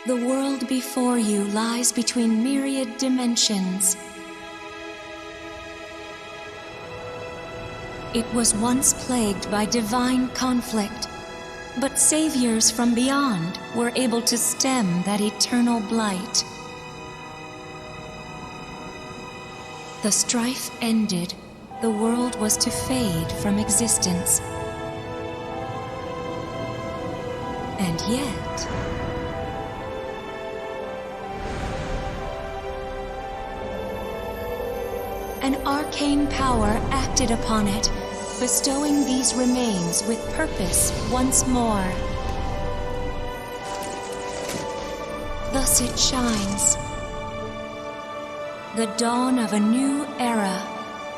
The world before you lies between myriad dimensions. It was once plagued by divine conflict, but saviors from beyond were able to stem that eternal blight. The strife ended, the world was to fade from existence. And yet, an arcane power acted upon it, bestowing these remains with purpose once more. Thus it shines. The dawn of a new era,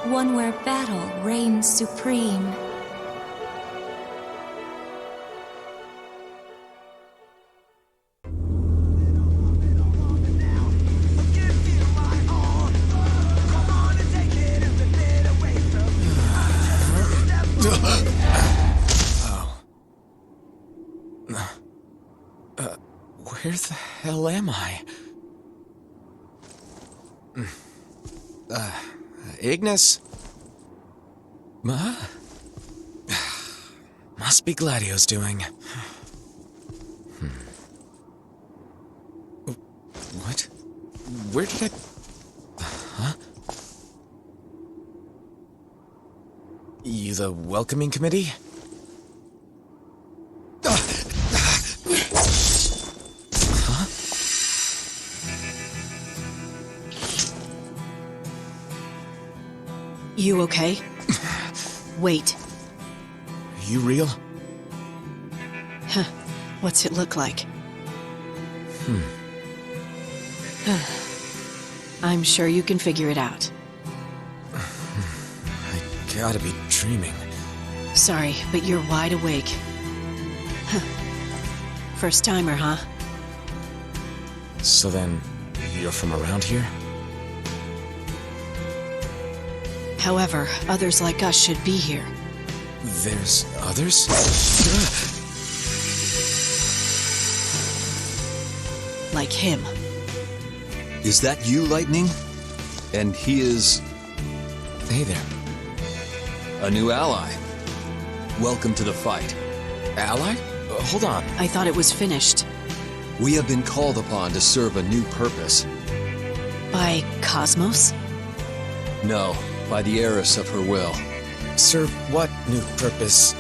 one where battle reigns supreme. Where the hell am I? Ignis? Must be Gladio's doing. What? Where did I... Huh? You the welcoming committee? You okay? Wait. You real? Huh. What's it look like? I'm sure you can figure it out. I gotta be dreaming. Sorry, but you're wide awake. First timer, huh? So then, you're from around here? However, others like us should be here. There's others? Like him. Is that you, Lightning? And he is... Hey there. a new ally. Welcome to the fight. Ally? Hold on. I thought it was finished. We have been called upon to serve a new purpose. By Cosmos? No, by the heiress of her will. Serve what new purpose?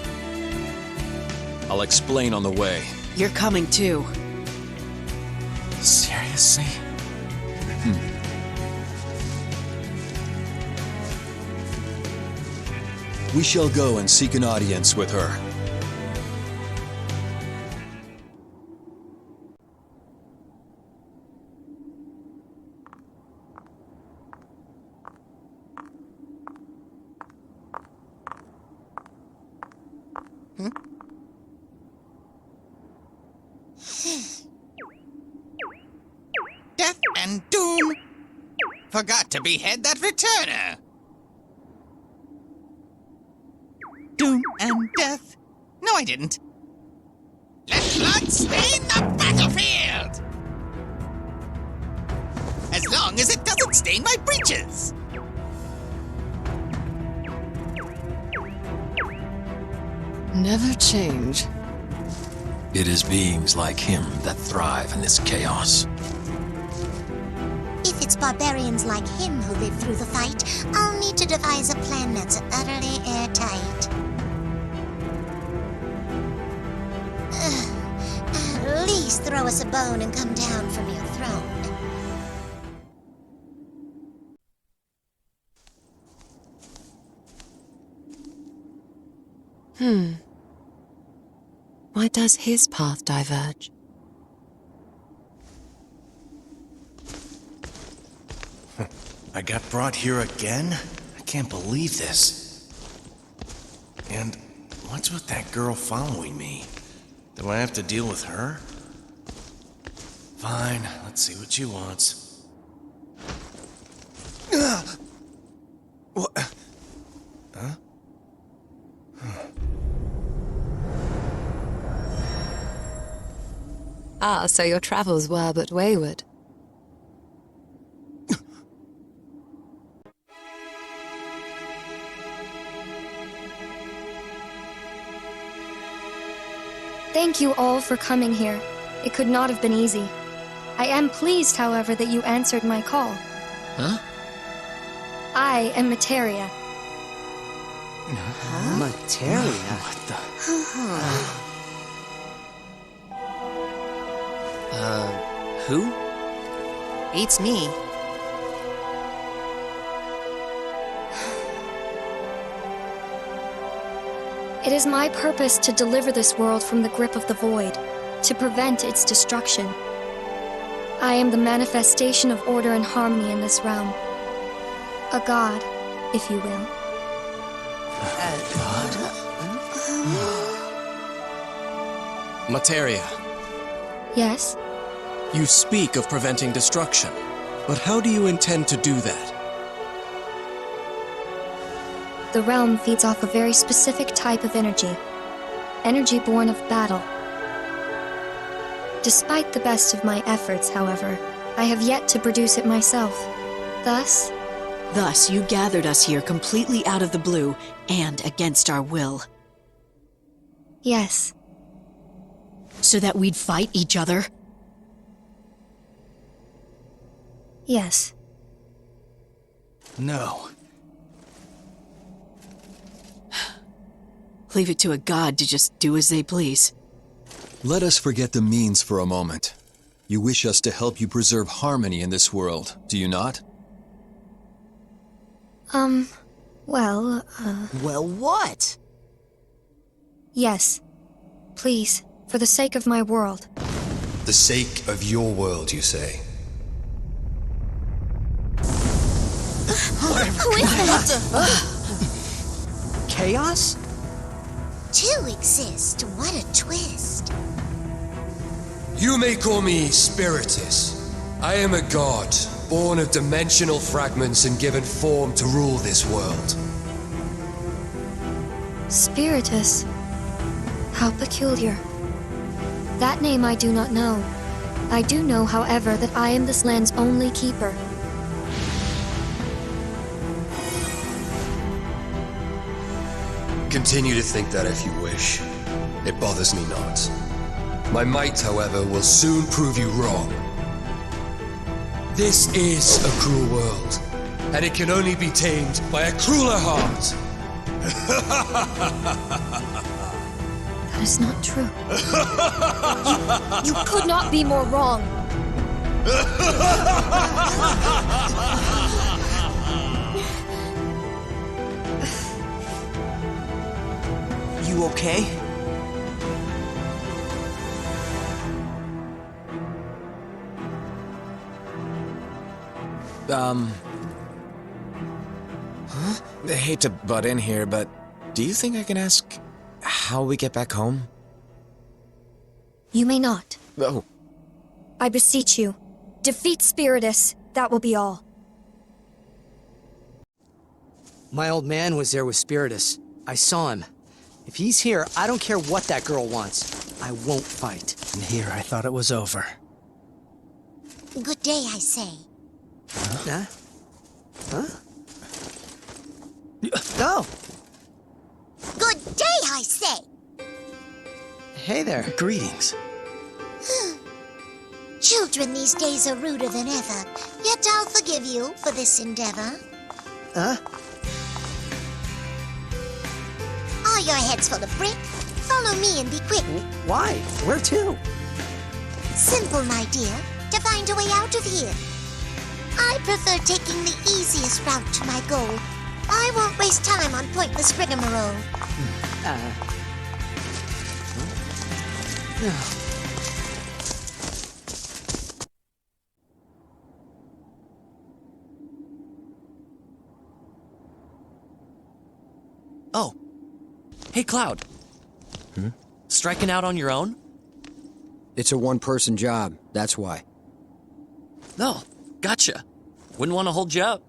I'll explain on the way. You're coming too. Seriously? We shall go and seek an audience with her. Death and doom! Forgot to behead that returner! Doom and death? No, I didn't. Let blood stain the battlefield! As long as it doesn't stain my breeches! Never change. It is beings like him that thrive in this chaos. If it's barbarians like him who live through the fight, I'll need to devise a plan that's utterly airtight. At least throw us a bone and come down from your throne. Why does his path diverge? I got brought here again? I can't believe this. And what's with that girl following me? Do I have to deal with her? Fine, let's see what she wants. What? Huh? Ah, so your travels were but wayward. Thank you all for coming here. It could not have been easy. I am pleased, however, that you answered my call. Huh? I am Materia. Materia? What the? Who? Beats me. It is my purpose to deliver this world from the grip of the void, to prevent its destruction. I am the manifestation of order and harmony in this realm. A god, if you will. Materia, Yes? you speak of preventing destruction, but how do you intend to do that? The realm feeds off a very specific type of energy. Energy born of battle. Despite the best of my efforts, however, I have yet to produce it myself. Thus, Thus, you gathered us here completely out of the blue and against our will, yes, so that we'd fight each other. yes. No. Leave it to a god to just do as they please. Let us forget the means for a moment. You wish us to help you preserve harmony in this world, do you not? Well, Well, what? yes. Please, for the sake of my world. The sake of your world, you say? Who is that? Chaos? Two exist. What a twist. You may call me Spiritus. I am a god, born of dimensional fragments and given form to rule this world. Spiritus. How peculiar. That name I do not know. I do know, however, that I am this land's only keeper. Continue to think that if you wish. It bothers me not. My might, however, will soon prove you wrong. This is a cruel world, and it can only be tamed by a crueler heart. That is not true. You could not be more wrong. You okay? I hate to butt in here, but do you think I can ask how we get back home? You may not. Oh, I beseech you. Defeat Spiritus. That will be all. My old man was there with Spiritus. I saw him. If he's here, I don't care what that girl wants. I won't fight. And here, I thought it was over. Good day, I say. Huh? Huh? Oh! Good day, I say. Hey there. Greetings. Children these days are ruder than ever, yet I'll forgive you for this endeavor. Huh? Are your heads full of brick? Follow me and be quick. Why? Where to? Simple, my dear, to find a way out of here. I prefer taking the easiest route to my goal. I won't waste time on pointless rigmarole. Oh. Hey, Cloud. Striking out on your own? It's a one-person job, that's why. No, gotcha. Wouldn't want to hold you up.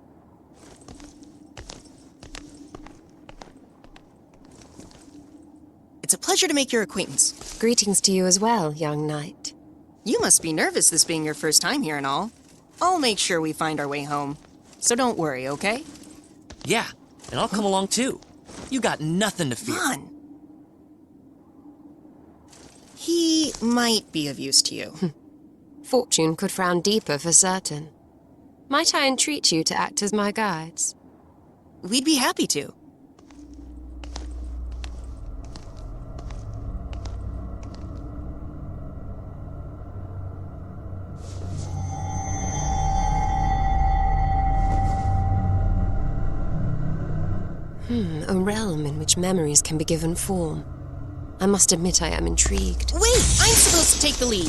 It's a pleasure to make your acquaintance. Greetings to you as well, young knight. You must be nervous this being your first time here and all. I'll make sure we find our way home. So don't worry, okay? Yeah, and I'll come along too. You got nothing to fear. Come on. He might be of use to you. Fortune could frown deeper for certain. Might I entreat you to act as my guides? We'd be happy to. A realm in which memories can be given form. I must admit I am intrigued. Wait! I'm supposed to take the lead!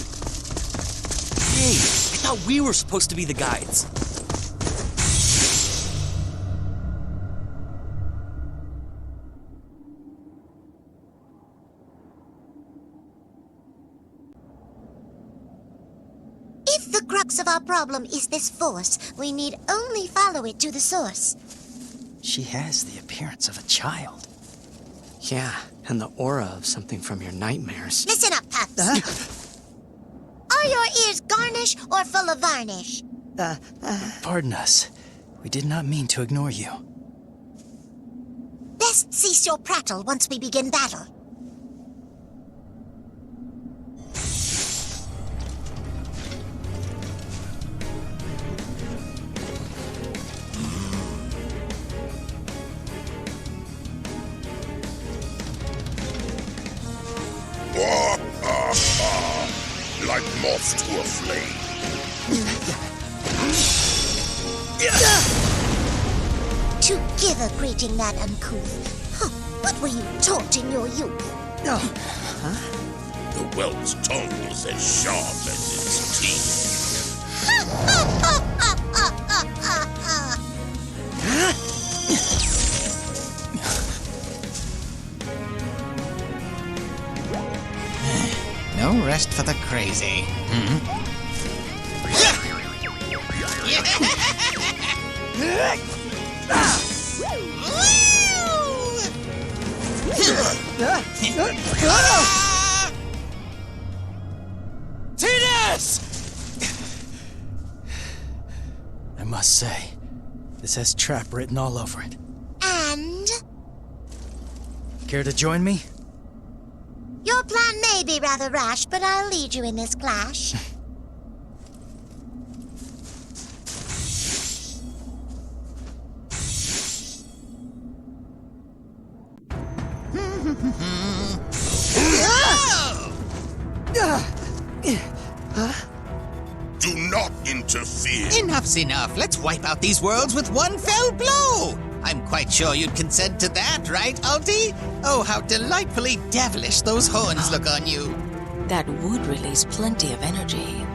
Hey, I thought we were supposed to be the guides. If the crux of our problem is this force, we need only follow it to the source. She has the appearance of a child. Yeah, and the aura of something from your nightmares. Listen up, Pups. Are your ears garnish or full of varnish? Pardon us. We did not mean to ignore you. Best cease your prattle once we begin battle. Like moth to a flame. To give a greeting that uncouth. Huh, what were you taught in your youth? The whelp's tongue is as sharp as its teeth. No rest for the crazy. Tidus! I must say, this has trap written all over it. And? Care to join me? Your plan may be rather rash, but I'll lead you in this clash. Do not interfere. Enough's enough. Let's wipe out these worlds with one fell blow. I'm quite sure you'd consent to that, right, Ulti? Oh, how delightfully devilish those horns look on you. That would release plenty of energy.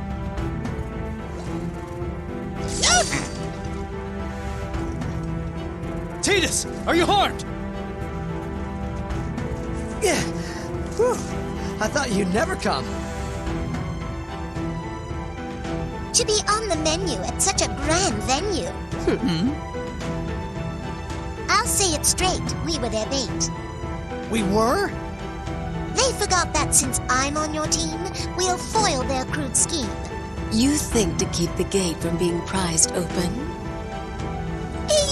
Tidus, are you harmed? Yeah. Whew. I thought you'd never come. To be on the menu at such a grand venue. I'll say it straight, we were their bait. We were? They forgot that since I'm on your team, we'll foil their crude scheme. You think to keep the gate from being prized open?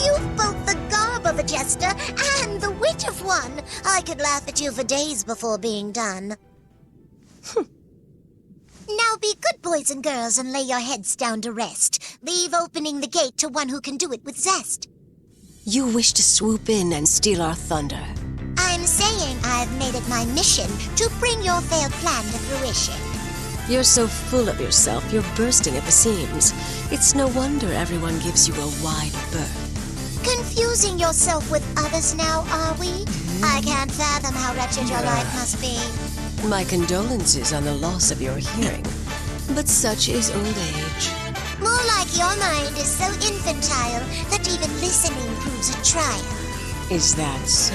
You've both the garb of a jester and the wit of one. I could laugh at you for days before being done. Now be good boys and girls and lay your heads down to rest. Leave opening the gate to one who can do it with zest. You wish to swoop in and steal our thunder. I'm saying I've made it my mission to bring your failed plan to fruition. You're so full of yourself, you're bursting at the seams. It's no wonder everyone gives you a wide berth. Confusing yourself with others now, are we? I can't fathom how wretched your life must be. My condolences on the loss of your hearing, but such is old age. More like your mind is so infantile that even listening proves a trial. Is that so?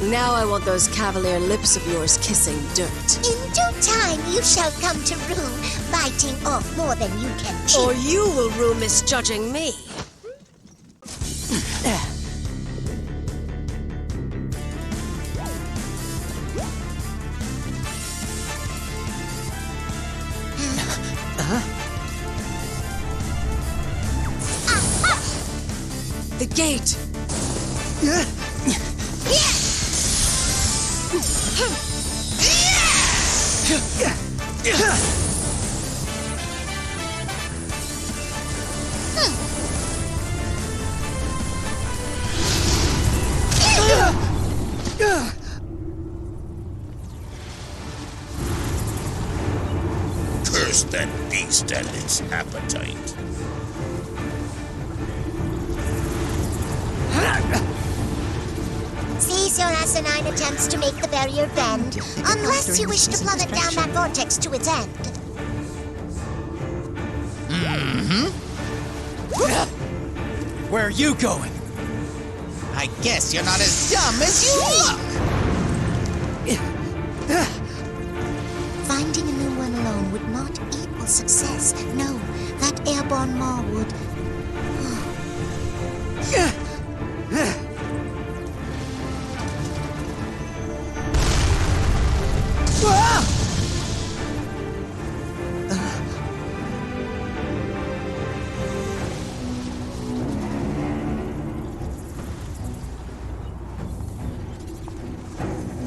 Now I want those cavalier lips of yours kissing dirt. In due time you shall come to rue, biting off more than you can chew. Or you will rue misjudging me. The gate! Curse that beast and its appetite. Cease your asinine attempts to make the barrier bend, unless you wish to plummet down that vortex to its end. Where are you going? I guess you're not as dumb as you look! Finding a new one alone would not equal success. No, that airborne maw would.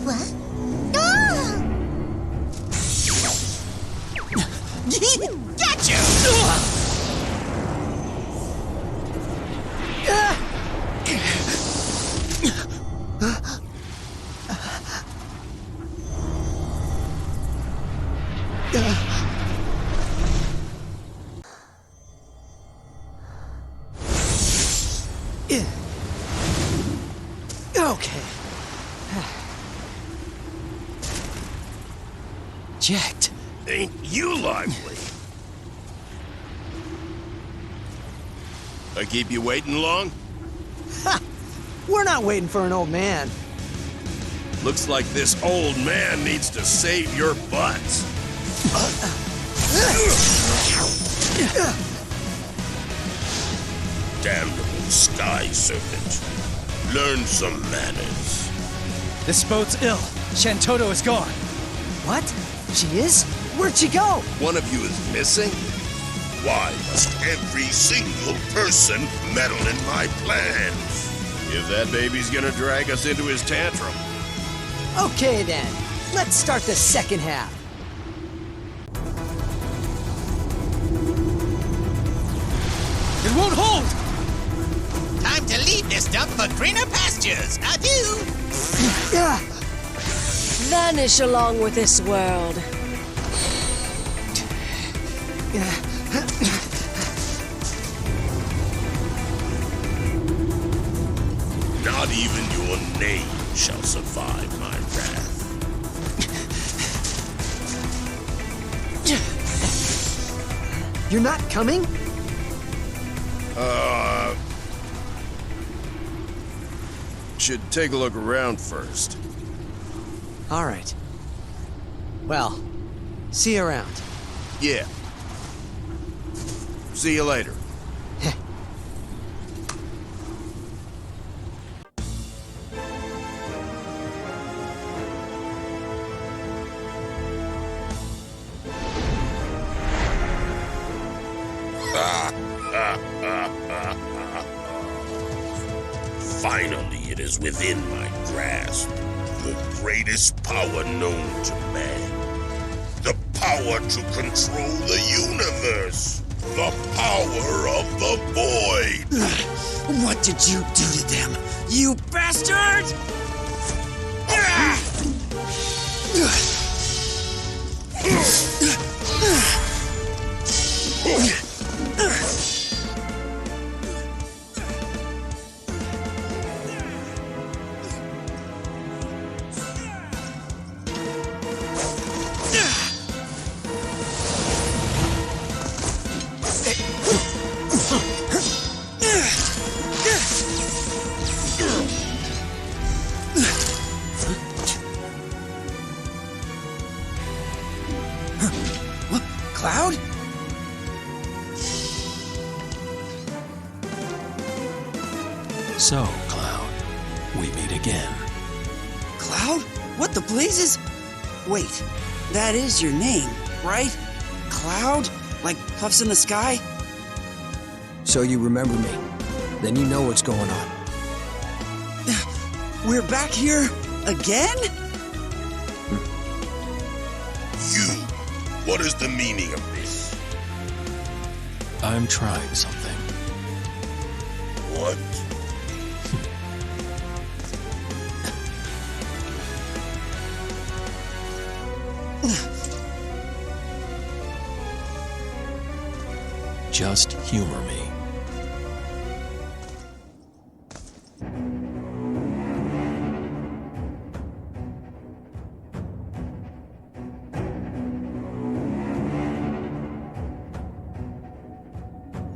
What? Gotcha! Okay. Jacked. Ain't you lively? I keep you waiting long? Ha! We're not waiting for an old man. Looks like this old man needs to save your butts. Damnable sky serpent. Learn some manners. This boat's ill. Shantoto is gone. What? She is? Where'd she go? One of you is missing? Why must every single person meddle in my plans? If that baby's gonna drag us into his tantrum. Okay then. Let's start the second half. It won't hold! Time to leave this dump for greener pastures. Adieu! Vanish along with this world. Not even your name shall survive my wrath. You're not coming? Should take a look around first. All right. Well, see you around. Yeah. See you later. Finally, it is within my grasp. The greatest power known to man. The power to control the universe. The power of the void. What did you do to them, you bastard? Cloud? So, Cloud, we meet again. Cloud? What the blazes? Wait, that is your name, right? cloud? Like puffs in the sky? So you remember me. Then you know what's going on. We're back here again? You, what is the meaning of this? I'm trying something. What? Just humor me.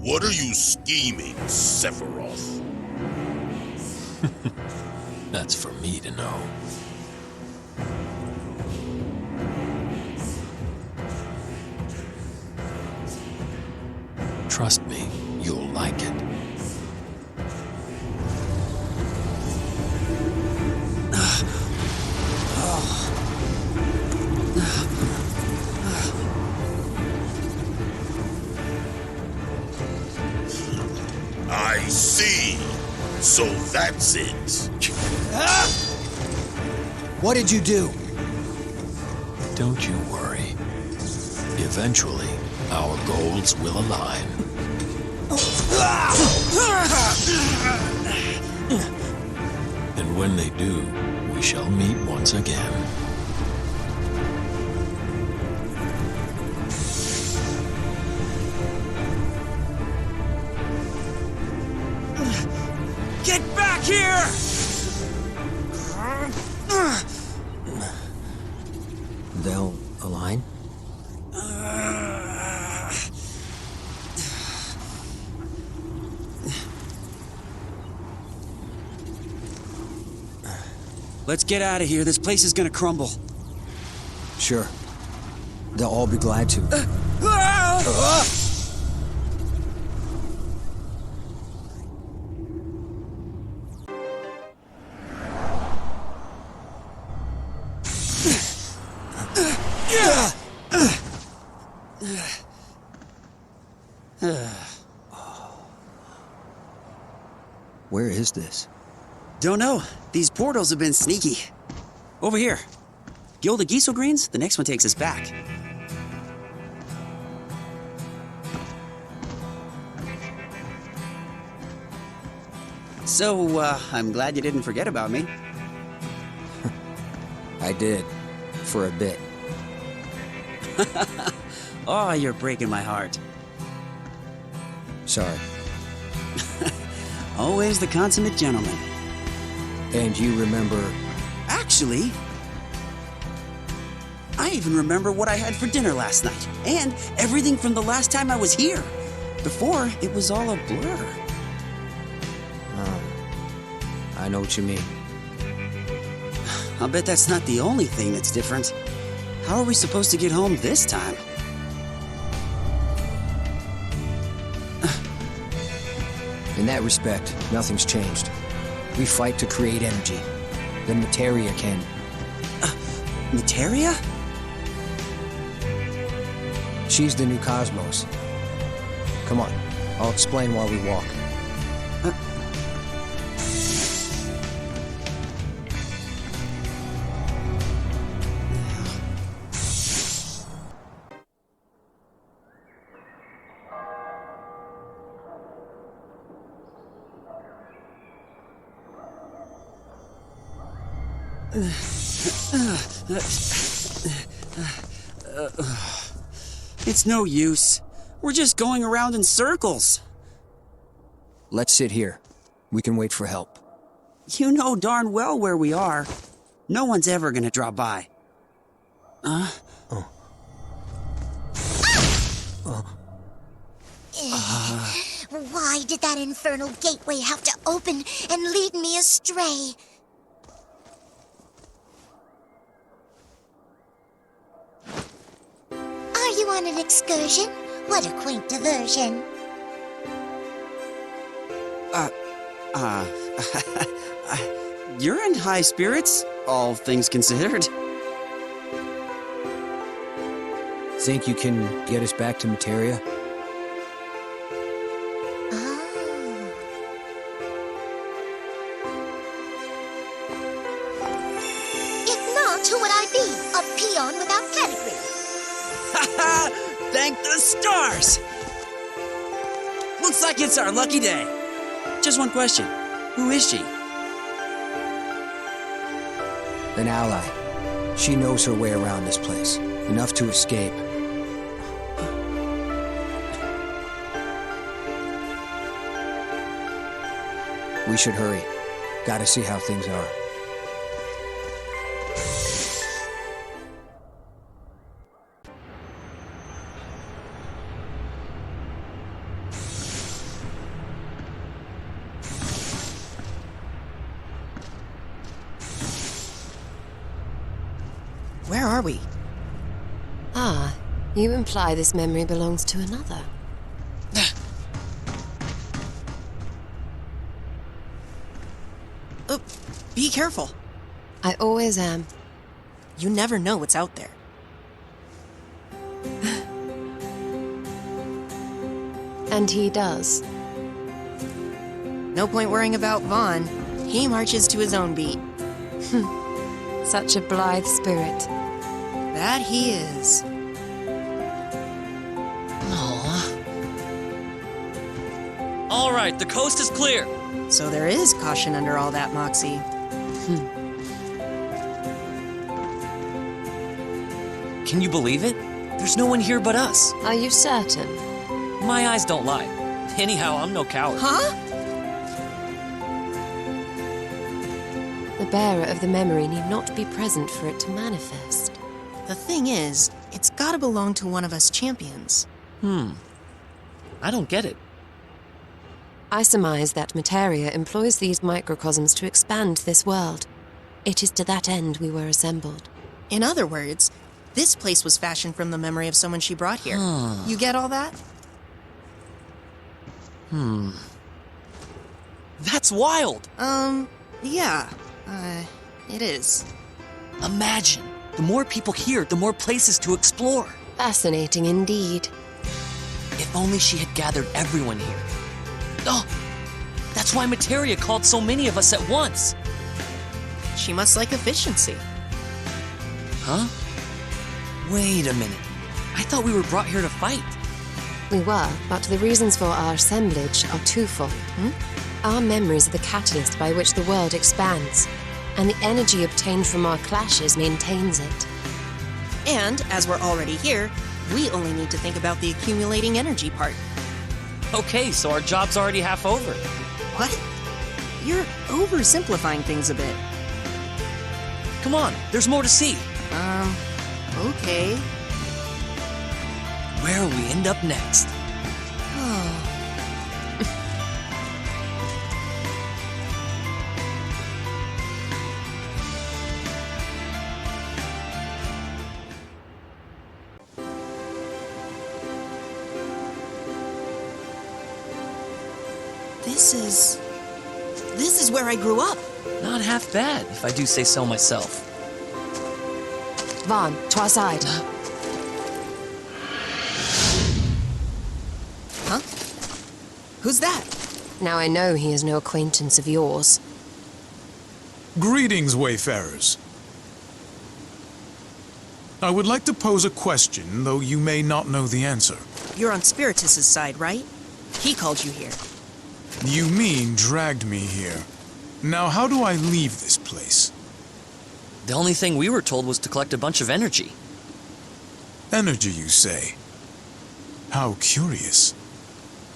What are you scheming, Sephiroth? That's for me to know. Trust me, you'll like it. I see. So that's it. What did you do? Don't you worry. Eventually, our goals will align. And when they do, we shall meet once again. Get back here! They'll align? Let's get out of here. This place is gonna crumble. Sure. They'll all be glad to. Where is this? Don't know. These portals have been sneaky. Over here. Gilda Giesel Greens, the next one takes us back. So, I'm glad you didn't forget about me. I did. For a bit. Oh, you're breaking my heart. Sorry. Always the consummate gentleman. And you remember... Actually, I even remember what I had for dinner last night. And everything from the last time I was here. Before, it was all a blur. I know what you mean. I'll bet that's not the only thing that's different. How are we supposed to get home this time? In that respect, nothing's changed. We fight to create energy. Then materia can... Materia? She's the new cosmos. Come on, I'll explain while we walk. It's no use. We're just going around in circles. Let's sit here. We can wait for help. You know darn well where we are. No one's ever gonna drop by. Why did that infernal gateway have to open and lead me astray? Are you on an excursion? What a quaint diversion. You're in high spirits, all things considered. Think you can get us back to Materia? If not, who would I be? A peon without pedigree. Ha! Thank the stars! Looks like it's our lucky day. Just one question. Who is she? An ally. She knows her way around this place. Enough to escape. We should hurry. Gotta see how things are. Where are we? Ah, you imply this memory belongs to another. Be careful. I always am. You never know what's out there. And he does. No point worrying about Vaughn. He marches to his own beat. Such a blithe spirit. That he is. All right, the coast is clear. So there is caution under all that moxie. Can you believe it? There's no one here but us. Are you certain? My eyes don't lie. Anyhow, I'm no coward. Huh? The bearer of the memory need not be present for it to manifest. The thing is, it's gotta belong to one of us champions. I don't get it. I surmise that Materia employs these microcosms to expand this world. It is to that end we were assembled. In other words, this place was fashioned from the memory of someone she brought here. You get all that? That's wild. Yeah. It is. Imagine. The more people here, the more places to explore. Fascinating indeed. If only she had gathered everyone here. Oh, that's why Materia called so many of us at once. She must like efficiency. Huh? Wait a minute. I thought we were brought here to fight. We were, but the reasons for our assemblage are twofold. Our memories are the catalyst by which the world expands, and the energy obtained from our clashes maintains it. And, as we're already here, we only need to think about the accumulating energy part. Okay, so our job's already half over. What? You're oversimplifying things a bit. Come on, there's more to see. Okay. Where'll we end up next? This is where I grew up. Not half bad, if I do say so myself. Vaughn, to our side. Huh? Who's that? Now I know he is no acquaintance of yours. Greetings, wayfarers. I would like to pose a question, though you may not know the answer. You're on Spiritus's side, right? He called you here. You mean dragged me here. Now how do I leave this place? The only thing we were told was to collect a bunch of energy. Energy, you say? How curious.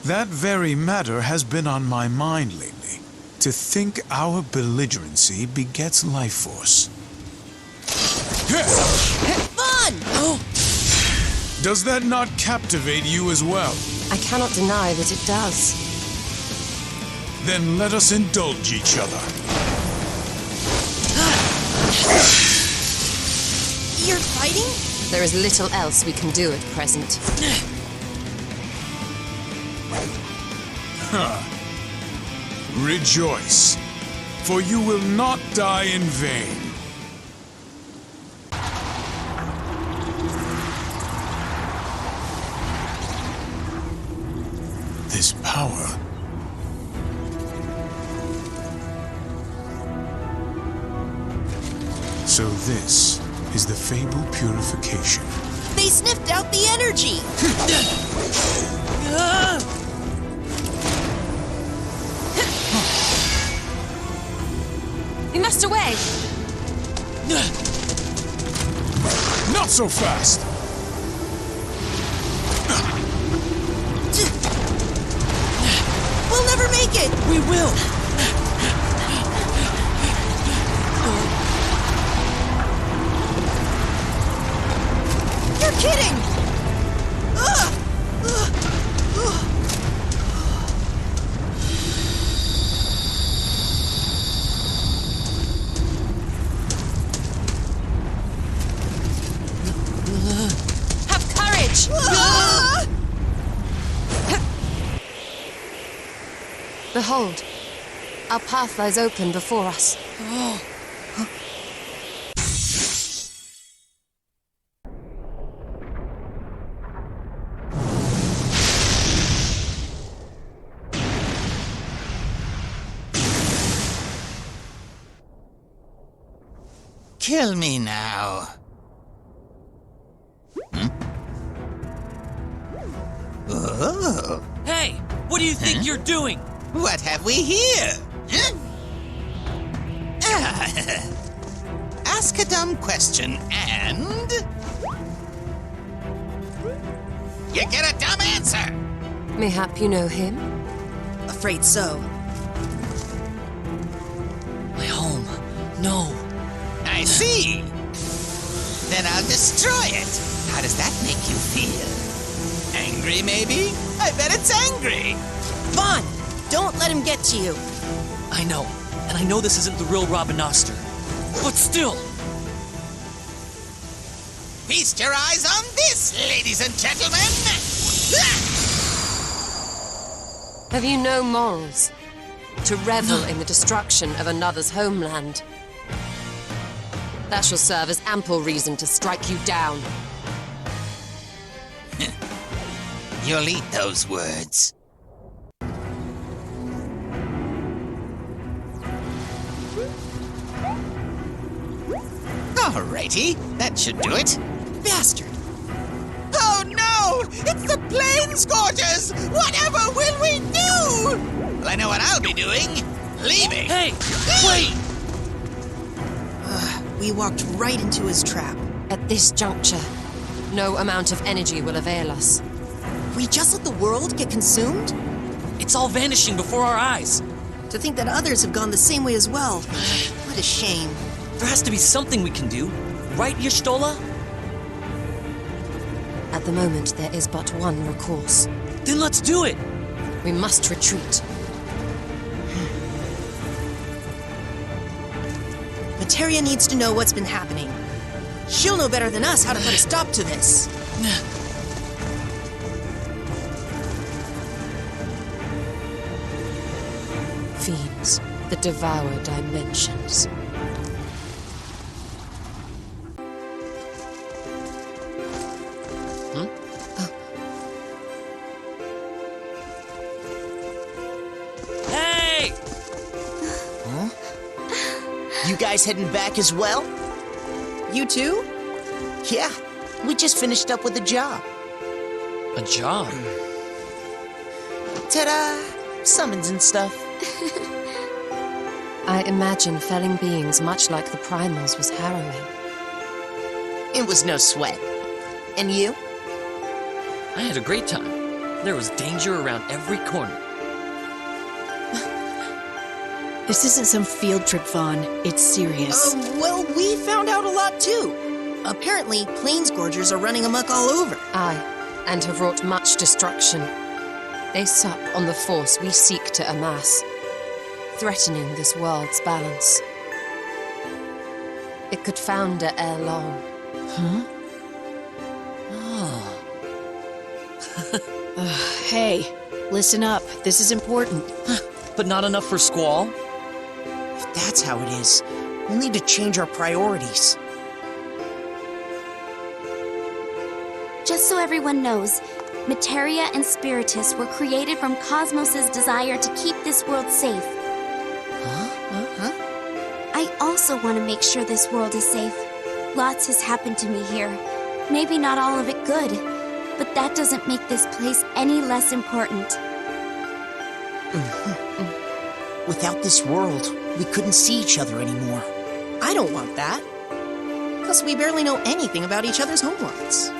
That very matter has been on my mind lately. To think our belligerency begets life force. Vaughn! Oh! Does that not captivate you as well? I cannot deny that it does. Then let us indulge each other. You're fighting? There is little else we can do at present. Rejoice, for you will not die in vain. this power. So this is the Fable purification. They sniffed out the energy! We must away! Not so fast! We'll never make it! We will! You're kidding! Have courage! Behold, our path lies open before us. Kill me now. Oh. Hey, what do you think you're doing? What have we here? Ask a dumb question and... you get a dumb answer! Mayhap you know him? Afraid so. My home. No. I see. Then I'll destroy it. How does that make you feel? Angry, maybe? I bet it's angry. Vaughn, don't let him get to you. I know. And I know this isn't the real Robinoster. But still. Feast your eyes on this, ladies and gentlemen! Have you no morals? To revel in the destruction of another's homeland? That shall serve as ample reason to strike you down. You'll eat those words. Alrighty, that should do it. Bastard! Oh no! It's the Planescorchers! Whatever will we do? Well, I know what I'll be doing. Leaving. Hey! Wait! We walked right into his trap. At this juncture, no amount of energy will avail us. We just let the world get consumed? It's all vanishing before our eyes. To think that others have gone the same way as well. What a shame. There has to be something we can do. Right, Y'shtola? At the moment, there is but one recourse. Then let's do it! We must retreat. Materia needs to know what's been happening. She'll know better than us how to put a stop to this. Fiends that devour dimensions. Hey! Huh? You guys heading back as well? You too? Yeah, we just finished up with a job. A job? Ta-da! Summons and stuff. I imagine felling beings much like the primals was harrowing. It was no sweat. And you? I had a great time. There was danger around every corner. This isn't some field trip, Vaughn. It's serious. Well, we found out a lot too. Apparently, Planesgorgers are running amok all over. Aye, and have wrought much destruction. They sup on the force we seek to amass, threatening this world's balance. It could founder ere long. Huh? Hey, listen up. This is important. But not enough for Squall? If that's how it is, we'll need to change our priorities. Just Just so everyone knows, Materia and Spiritus were created from Cosmos's desire to keep this world safe. I also want to make sure this world is safe. Lots has happened to me here. Maybe not all of it good, but that doesn't make this place any less important. Without this world, we couldn't see each other anymore. I don't want that. Plus, we barely know anything about each other's homelands.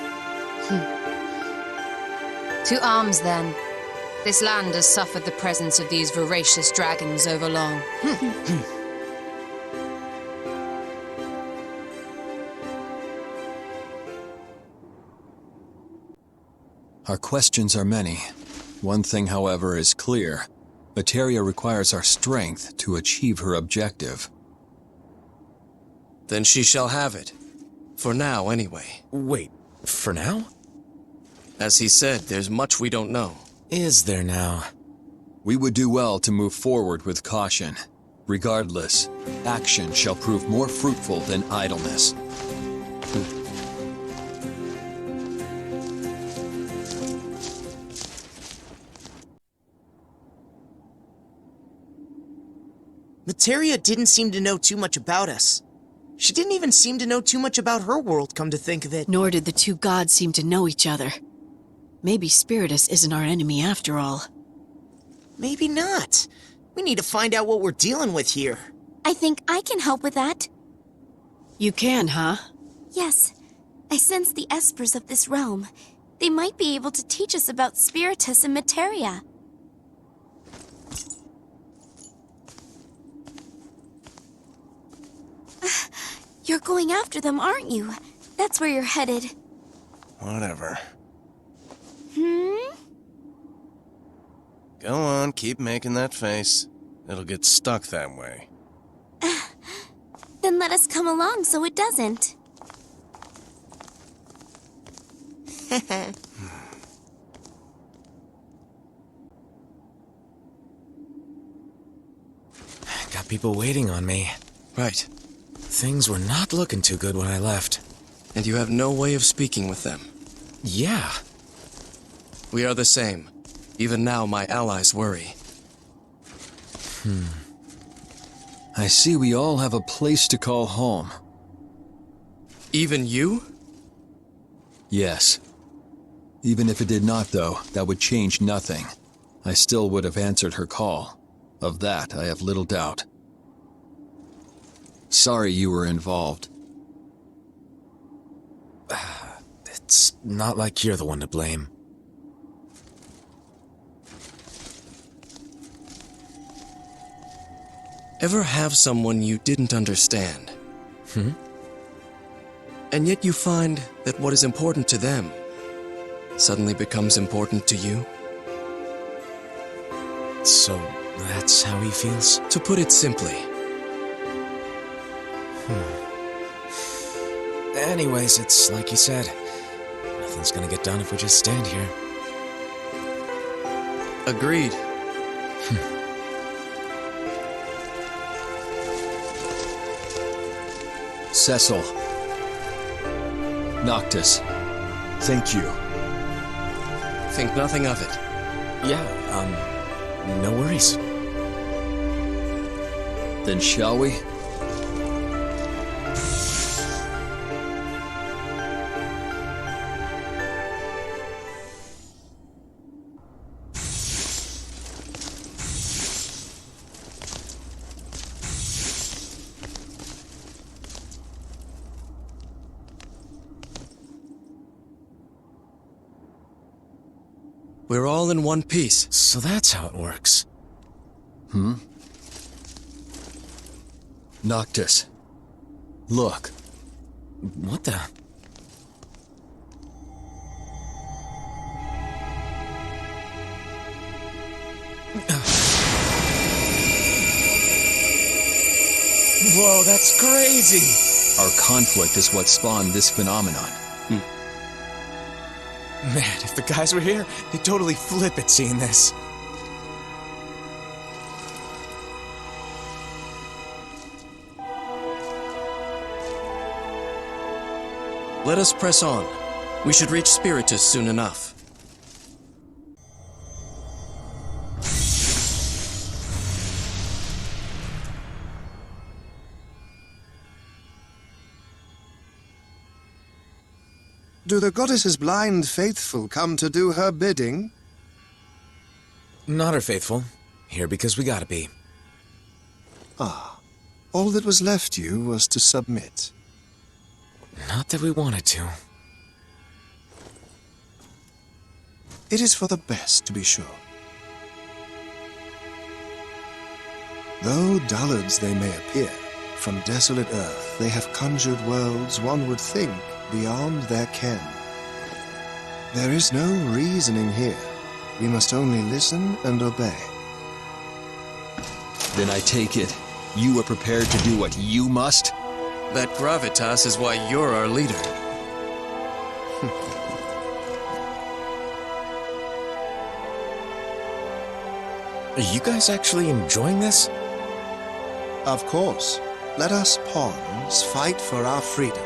To arms, then. This land has suffered the presence of these voracious dragons over long. Our questions are many. One thing, however, is clear. Materia requires our strength to achieve her objective. Then she shall have it. For now, anyway. Wait, for now? As he said, there's much we don't know. Is there now? We would do well to move forward with caution. Regardless, action shall prove more fruitful than idleness. Materia didn't seem to know too much about us. She didn't even seem to know too much about her world, come to think of it. Nor did the two gods seem to know each other. Maybe Spiritus isn't our enemy after all. Maybe not. We need to find out what we're dealing with here. I think I can help with that. You can, huh? Yes. I sense the espers of this realm. They might be able to teach us about Spiritus and Materia. You're going after them, aren't you? That's where you're headed. Whatever. Hmm? Go on, keep making that face. It'll get stuck that way. Then let us come along so it doesn't. Got people waiting on me. Right. Things were not looking too good when I left. And you have no way of speaking with them. Yeah. We are the same. Even now, my allies worry. I see we all have a place to call home. Even you? Yes. Even if it did not, though, that would change nothing. I still would have answered her call. Of that, I have little doubt. Sorry you were involved. It's not like you're the one to blame. Ever have someone you didn't understand? And yet you find that what is important to them suddenly becomes important to you? So that's how he feels? To put it simply. Anyways, it's like you said. Nothing's gonna get done if we just stand here. Agreed. Cecil. Noctis. Thank you. Think nothing of it. Yeah, no worries. Then shall we? We're all in one piece. So that's how it works. Noctis. Look. What the? Whoa, that's crazy! Our conflict is what spawned this phenomenon. Man, if the guys were here, they'd totally flip at seeing this. Let us press on. We should reach Spiritus soon enough. Do the goddess's blind faithful come to do her bidding? Not her faithful. Here because we gotta be. Ah, all that was left you was to submit. Not that we wanted to. It is for the best, to be sure. Though dullards they may appear, from desolate earth they have conjured worlds one would think beyond their ken. There is no reasoning here. We must only listen and obey. Then I take it, you are prepared to do what you must? That gravitas is why you're our leader. Are you guys actually enjoying this? Of course. Let us pawns fight for our freedom.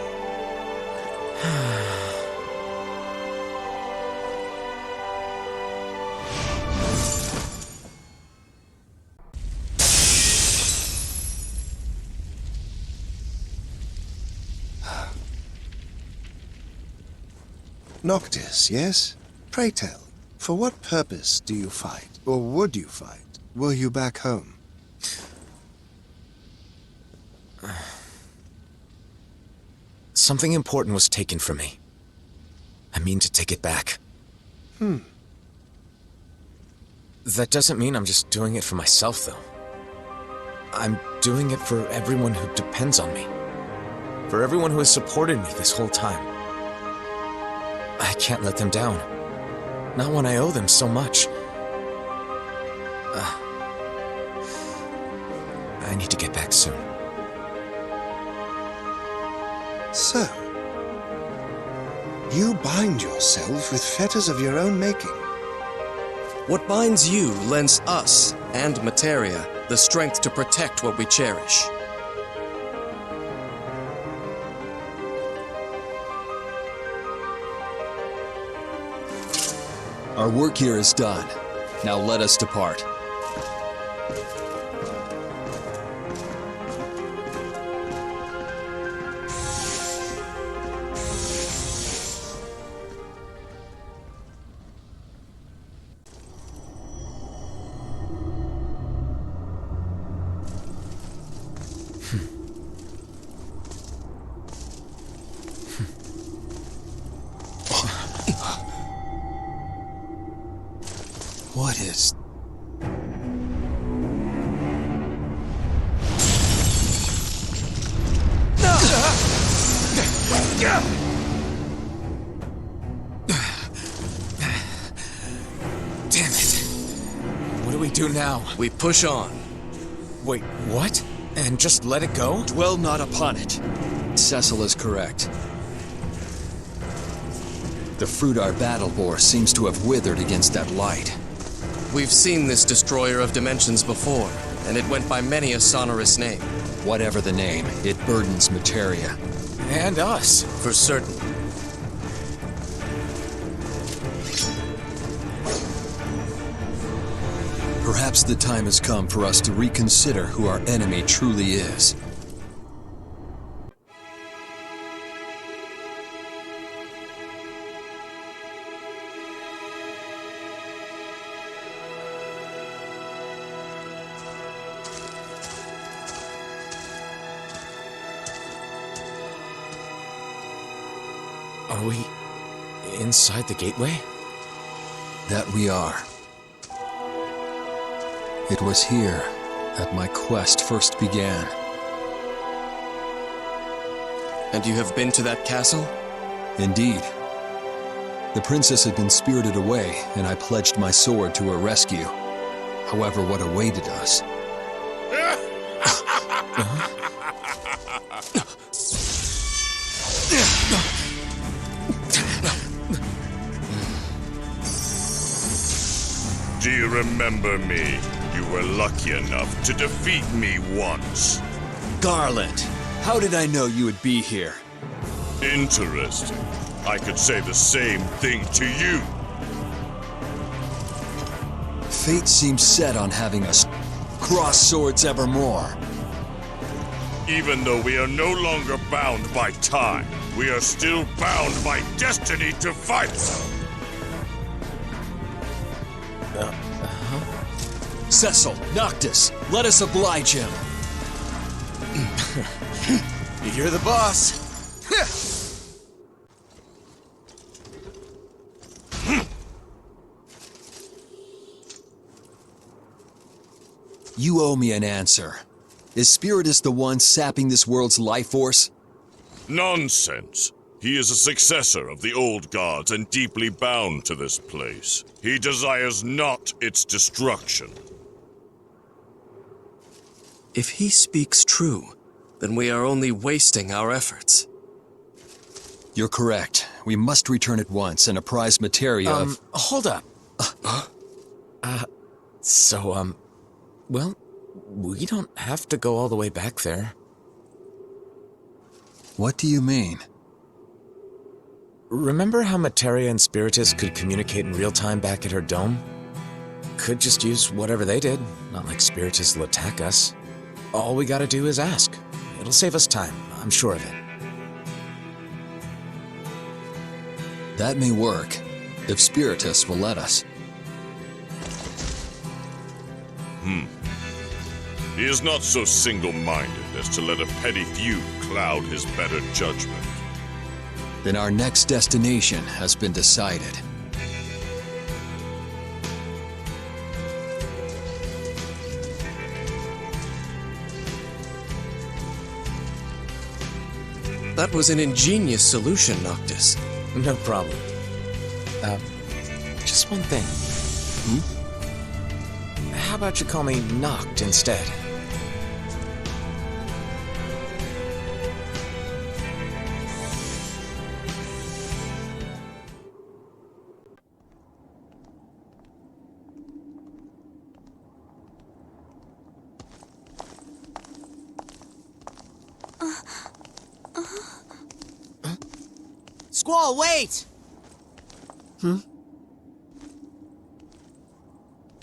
Noctis, yes? Pray tell, for what purpose do you fight, or would you fight, were you back home? Something important was taken from me. I mean to take it back. That doesn't mean I'm just doing it for myself, though. I'm doing it for everyone who depends on me. For everyone who has supported me this whole time. I can't let them down. Not when I owe them so much. I need to get back soon. So, you bind yourself with fetters of your own making. What binds you lends us, and Materia, the strength to protect what we cherish. Our work here is done. Now let us depart. What is... Damn it. What do we do now? We push on. Wait, what? And just let it go? Dwell not upon it. Cecil is correct. The Fruitar battle boar seems to have withered against that light. We've seen this destroyer of dimensions before, and it went by many a sonorous name. Whatever the name, it burdens Materia. And us. For certain. Perhaps the time has come for us to reconsider who our enemy truly is. Are we inside the gateway? That we are. It was here that my quest first began. And you have been to that castle? Indeed. The princess had been spirited away, and I pledged my sword to her rescue. However, what awaited us... Do you remember me? You were lucky enough to defeat me once. Garland, how did I know you would be here? Interesting. I could say the same thing to you. Fate seems set on having us cross swords evermore. Even though we are no longer bound by time, we are still bound by destiny to fight. Cecil, Noctis, let us oblige him. You're the boss. You owe me an answer. Is Spiritus the one sapping this world's life force? Nonsense. He is a successor of the old gods and deeply bound to this place. He desires not its destruction. If he speaks true, then we are only wasting our efforts. You're correct. We must return at once and apprise Materia of... Hold up. Well, we don't have to go all the way back there. What do you mean? Remember how Materia and Spiritus could communicate in real time back at her dome? Could just use whatever they did, not like Spiritus will attack us. All we gotta do is ask. It'll save us time, I'm sure of it. That may work, if Spiritus will let us. He is not so single-minded as to let a petty feud cloud his better judgment. Then our next destination has been decided. That was an ingenious solution, Noctis. No problem. Just one thing. How about you call me Noct instead? Squall, wait!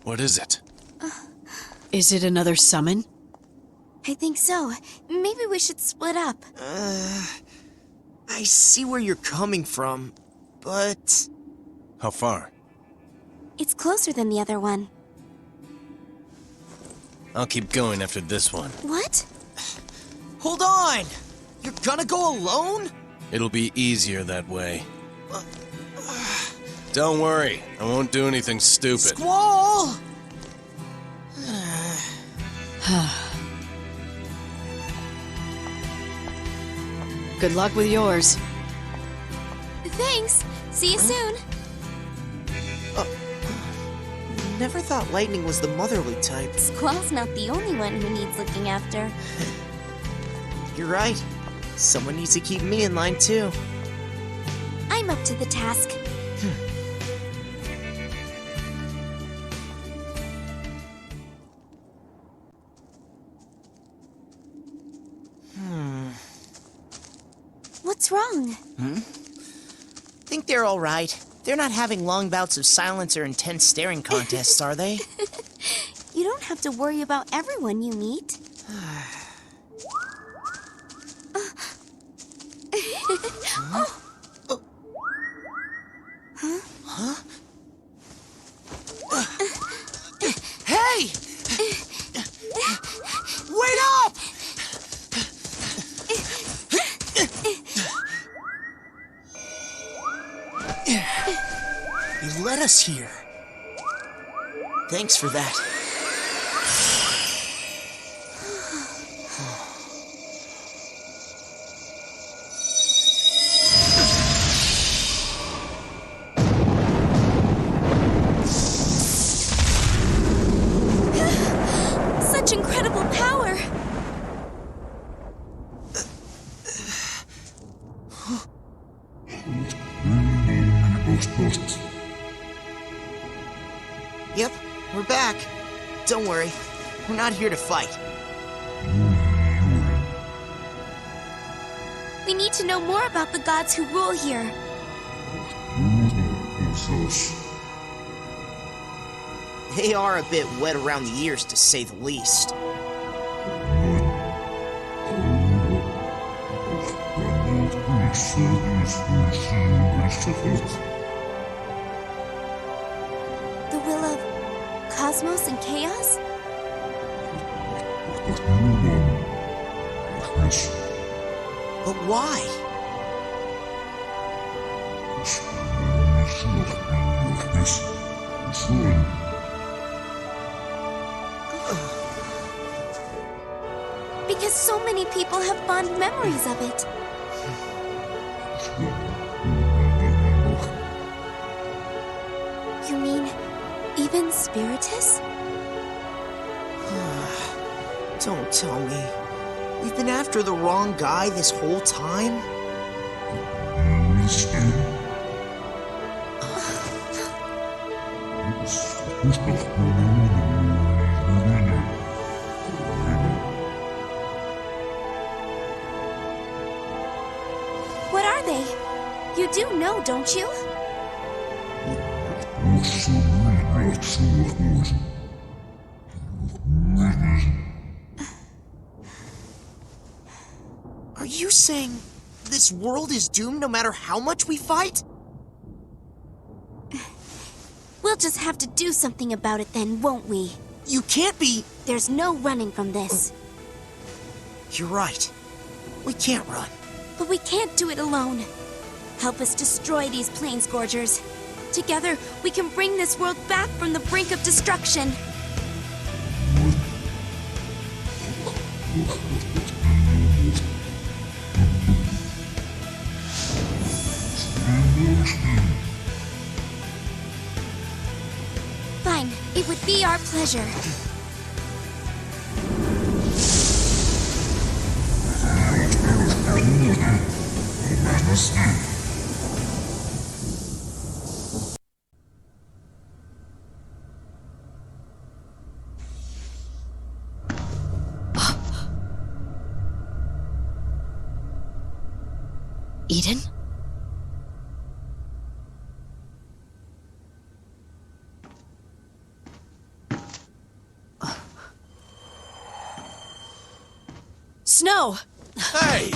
What is it? Is it another summon? I think so. Maybe we should split up. I see where you're coming from, but... How far? It's closer than the other one. I'll keep going after this one. What? Hold on! You're gonna go alone? It'll be easier that way. Don't worry, I won't do anything stupid. Squall! Good luck with yours. Thanks. See you soon. Never thought Lightning was the motherly type. Squall's not the only one who needs looking after. You're right. Someone needs to keep me in line, too. I'm up to the task. What's wrong? Think they're all right. They're not having long bouts of silence or intense staring contests, are they? You don't have to worry about everyone you meet. Hey! Wait up! You led us here. Thanks for that. Such incredible power! Yep, we're back. Don't worry, we're not here to fight. We need to know more about the gods who rule here. They are a bit wet around the ears, to say the least. The will of cosmos and chaos? But why? Because so many people have fond memories of it. You mean, even Spiritus? Don't tell me. We've been after the wrong guy this whole time? What are they? You do know, don't you? Are you saying this world is doomed no matter how much we fight? We'll just have to do something about it then, won't we? You can't be... There's no running from this. You're right. We can't run. But we can't do it alone. Help us destroy these Planesgorgers. Together, we can bring this world back from the brink of destruction. Fine, it would be our pleasure. Eden? Snow! Hey!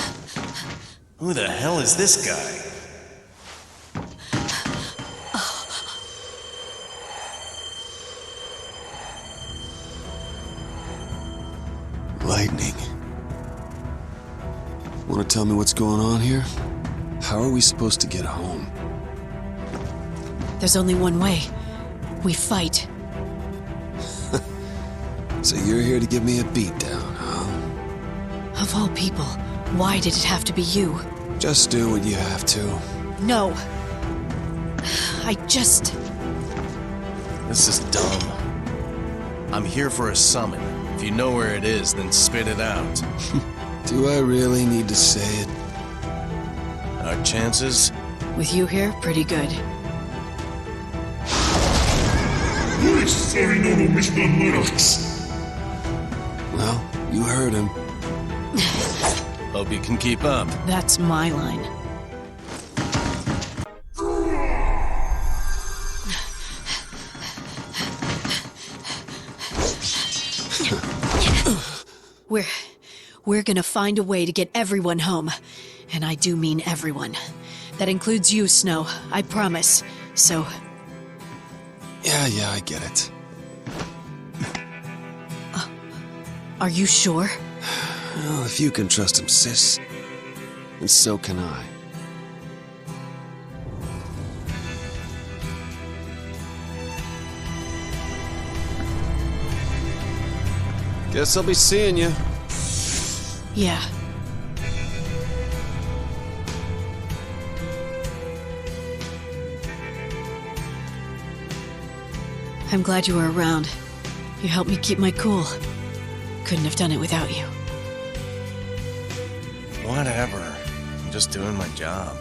Who the hell is this guy? Lightning. Want to tell me what's going on here? How are we supposed to get home? There's only one way. We fight. So you're here to give me a beatdown, huh? Of all people, why did it have to be you? Just do what you have to. No. I just... This is dumb. I'm here for a summon. If you know where it is, then spit it out. Do I really need to say it? Our chances? With you here, pretty good. Well, you heard him. Hope you can keep up. That's my line. We're gonna find a way to get everyone home. And I do mean everyone. That includes you, Snow. I promise. So... Yeah, I get it. Are you sure? Well, if you can trust him, sis, and so can I. Guess I'll be seeing you. Yeah. I'm glad you were around. You helped me keep my cool. Couldn't have done it without you. Whatever. I'm just doing my job.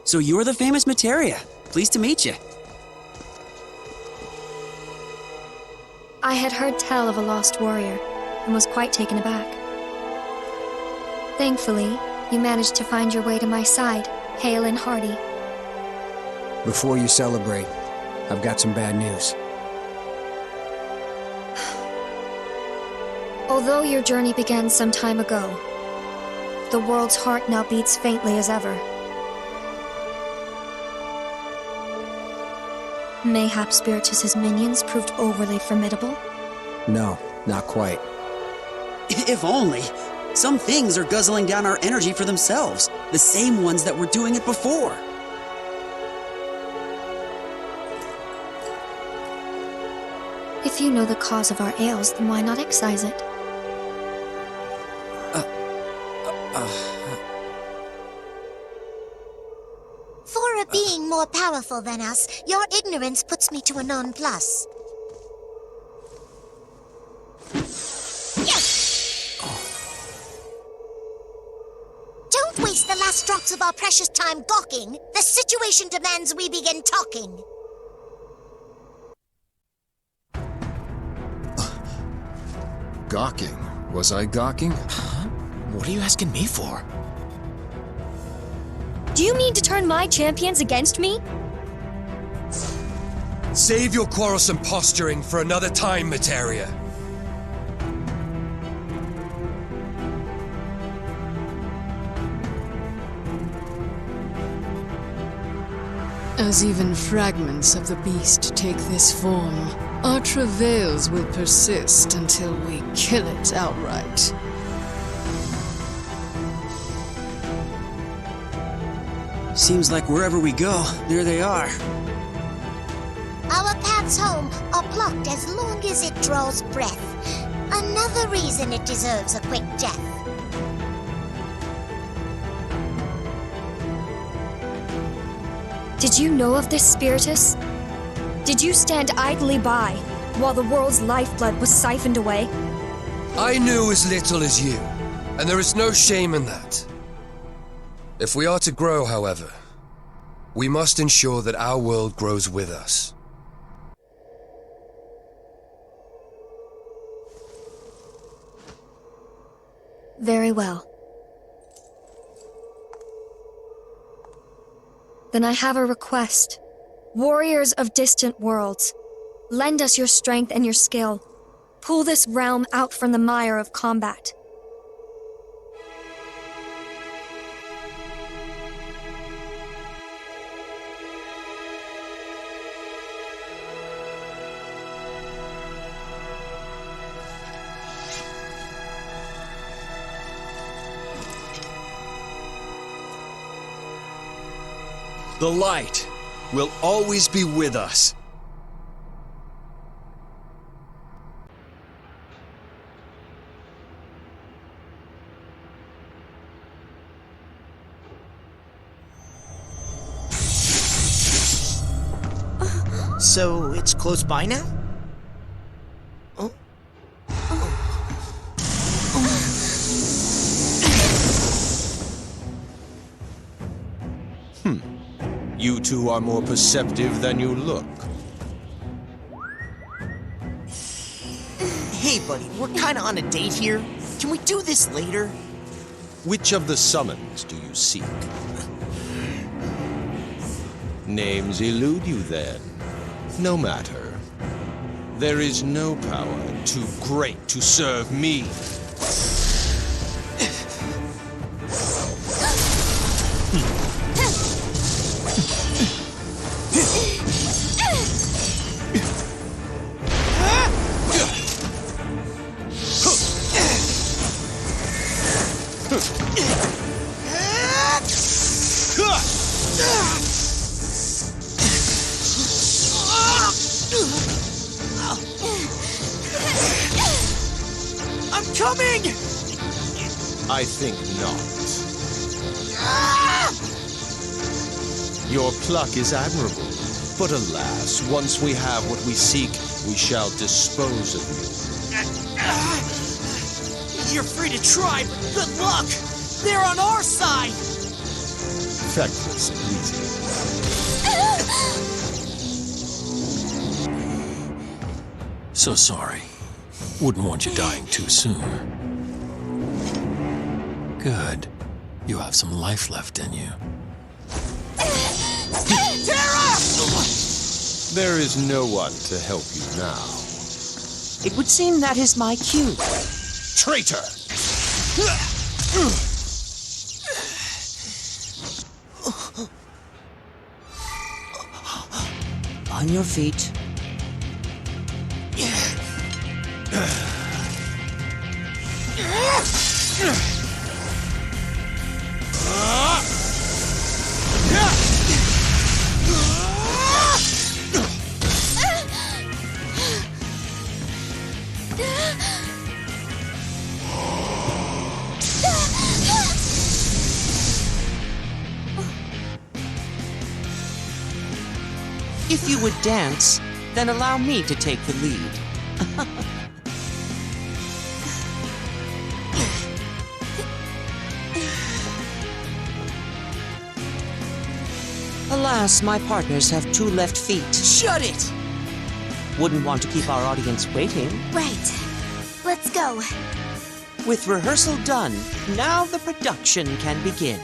So you're the famous Materia. Pleased to meet you. I had heard tell of a lost warrior and was quite taken aback. Thankfully, you managed to find your way to my side, hale and hearty. Before you celebrate, I've got some bad news. Although your journey began some time ago, the world's heart now beats faintly as ever. Mayhap Spiritus's minions proved overly formidable? No, not quite. If only. Some things are guzzling down our energy for themselves. The same ones that were doing it before. If you know the cause of our ails, then why not excise it? For a being more powerful than us, your ignorance puts me to a nonplus. Yes! Don't waste the last drops of our precious time gawking. The situation demands we begin talking. Gawking? Was I gawking? Huh? What are you asking me for? Do you mean to turn my champions against me? Save your quarrelsome posturing for another time, Materia. As even fragments of the beast take this form, our travails will persist until we kill it outright. Seems like wherever we go, there they are. Our paths home are blocked as long as it draws breath. Another reason it deserves a quick death. Did you know of this, Spiritus? Did you stand idly by while the world's lifeblood was siphoned away? I knew as little as you, and there is no shame in that. If we are to grow, however, we must ensure that our world grows with us. Very well. Then I have a request. Warriors of distant worlds, lend us your strength and your skill. Pull this realm out from the mire of combat. The light will always be with us. So, it's close by now? Oh. You two are more perceptive than you look. Hey, buddy, we're kinda on a date here. Can we do this later? Which of the summons do you seek? Names elude you then. No matter. There is no power too great to serve me. I'm coming! I think not. Your pluck is admirable, but alas, once we have what we seek, we shall dispose of you. You're free to try, but good luck! They're on our side! Feckless greeting. So sorry. Wouldn't want you dying too soon. Good. You have some life left in you. There is no one to help you now. It would seem that is my cue. Traitor! On your feet. If you would dance, then allow me to take the lead. Alas, my partners have 2 left feet. Shut it! Wouldn't want to keep our audience waiting. Right. Let's go. With rehearsal done, now the production can begin.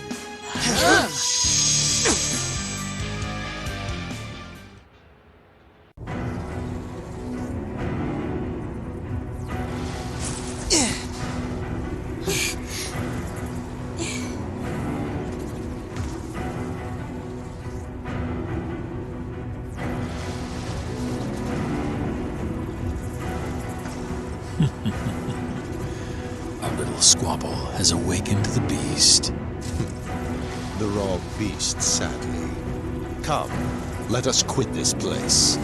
Our little squabble has awakened the beast. The wrong beast, sadly. Come, let us quit this place.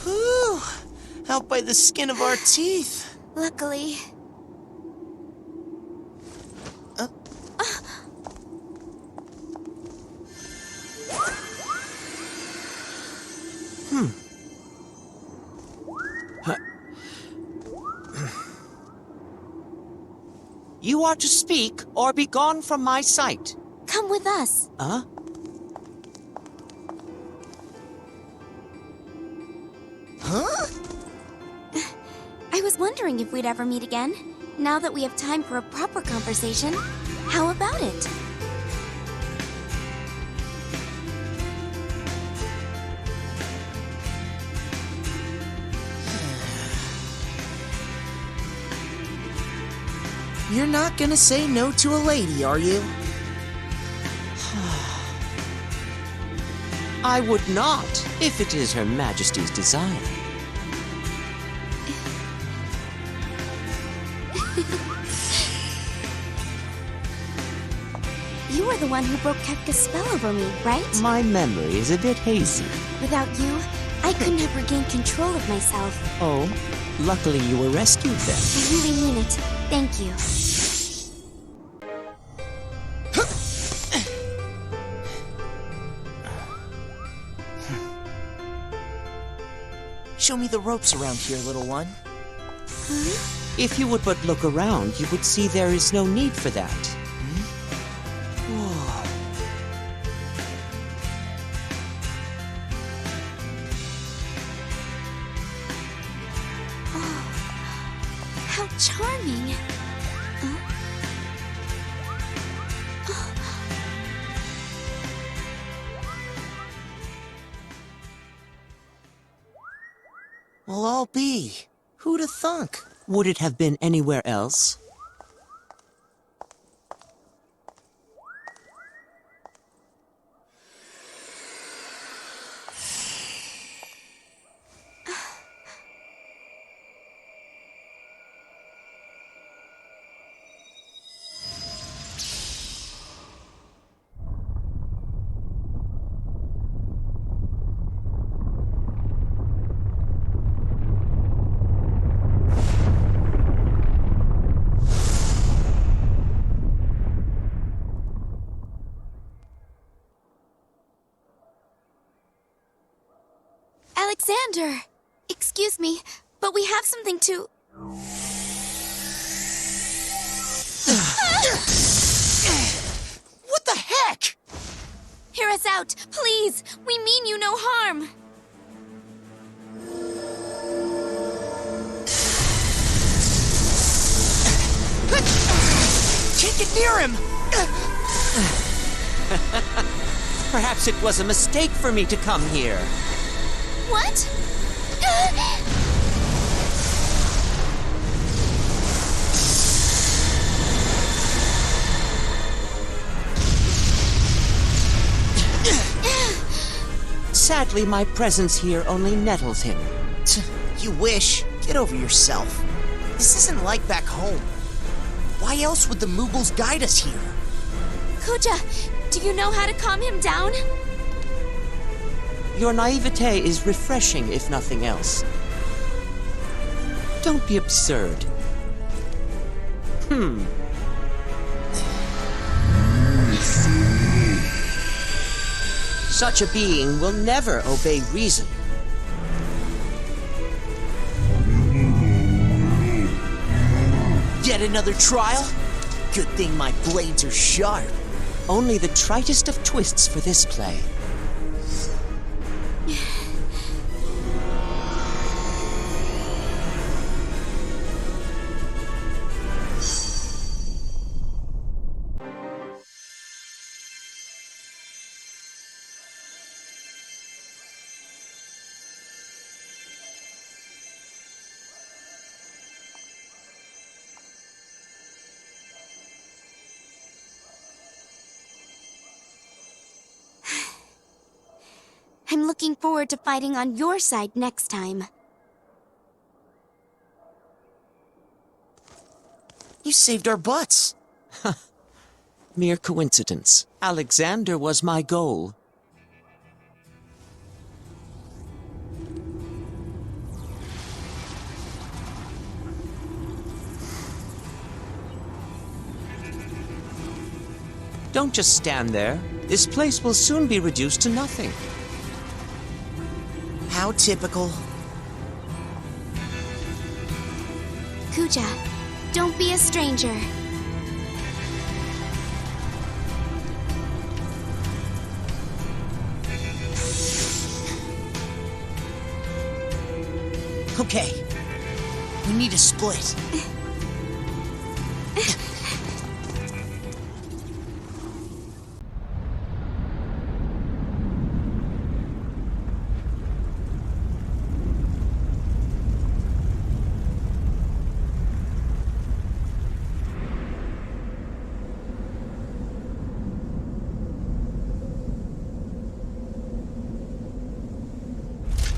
Whew! Out by the skin of our teeth. Luckily. You are to speak or be gone from my sight. Come with us. Huh? Huh? I was wondering if we'd ever meet again. Now that we have time for a proper conversation, how about it? You're not gonna say no to a lady, are you? I would not, if it is Her Majesty's desire. You were the one who broke Kefka's spell over me, right? My memory is a bit hazy. Without you, I couldn't have regained control of myself. Oh, luckily you were rescued then. I really mean it. Thank you. Show me the ropes around here, little one. If you would but look around, you would see there is no need for that. How charming. Well, I'll be. Who'da thunk? Would it have been anywhere else? Alexander! Excuse me, but we have something to... What the heck? Hear us out, please! We mean you no harm! Can't get near him! Perhaps it was a mistake for me to come here. What? Sadly, my presence here only nettles him. You wish. Get over yourself. This isn't like back home. Why else would the Mughals guide us here? Kuja, do you know how to calm him down? Your naivete is refreshing, if nothing else. Don't be absurd. Such a being will never obey reason. Yet another trial? Good thing my blades are sharp. Only the tritest of twists for this play. I'm looking forward to fighting on your side next time. You saved our butts. Mere coincidence. Alexander was my goal. Don't just stand there. This place will soon be reduced to nothing. How typical. Kuja, don't be a stranger. Okay. We need to split.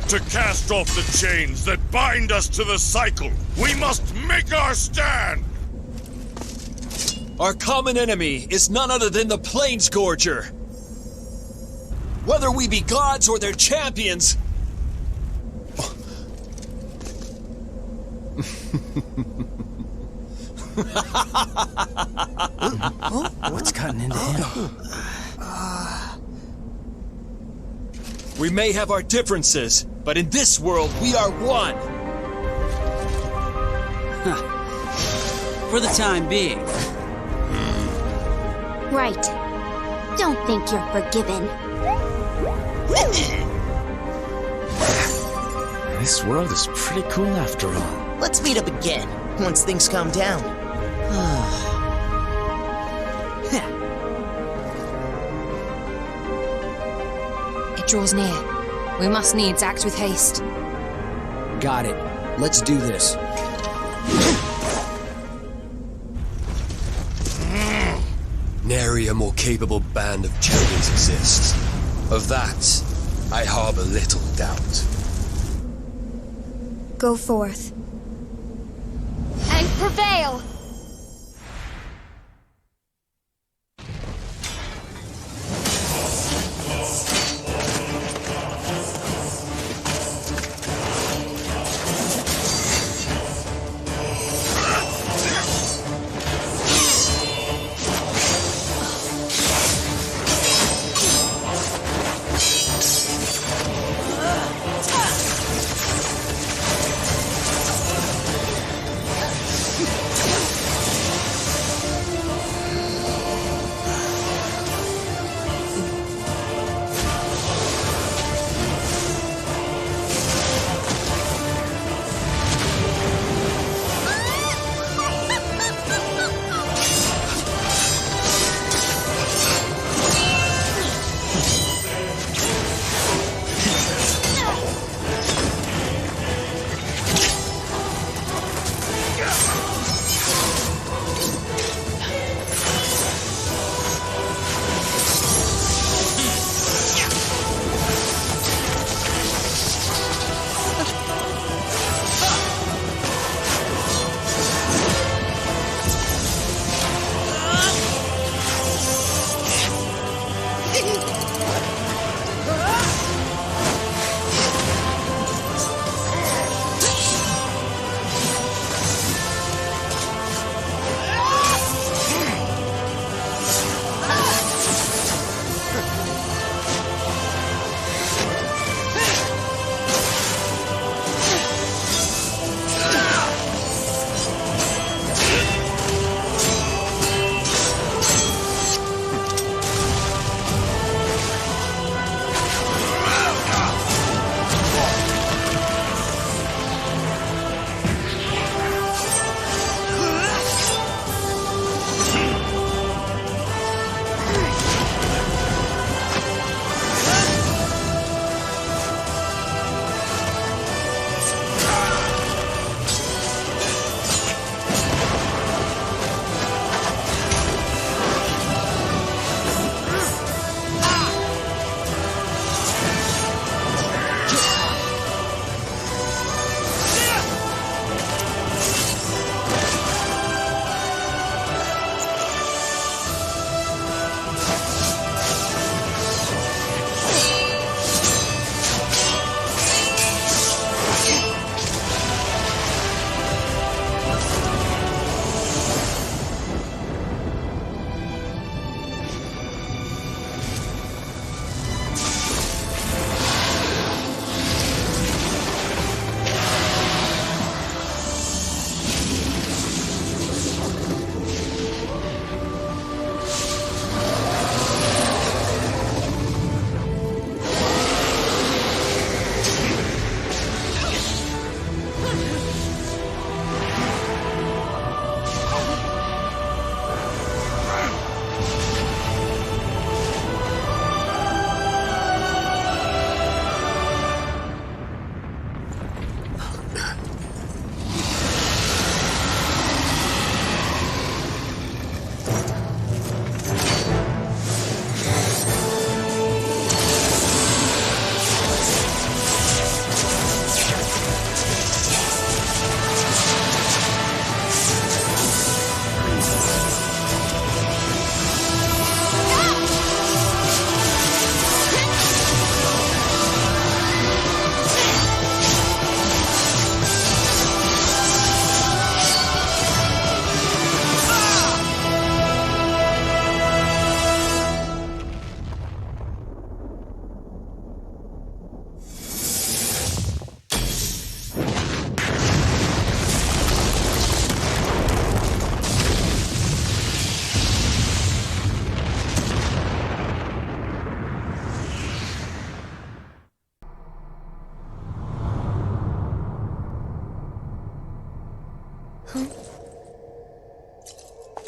To cast off the chains that bind us to the cycle, we must make our stand! Our common enemy is none other than the Planescourger. Whether we be gods or their champions... What's gotten into him? We may have our differences, but in this world, we are one! For the time being. Right. Don't think you're forgiven. This world is pretty cool after all. Let's meet up again, once things calm down. It draws near. We must needs act with haste. Got it. Let's do this. Nary a more capable band of champions exists. Of that, I harbor little doubt. Go forth. And prevail!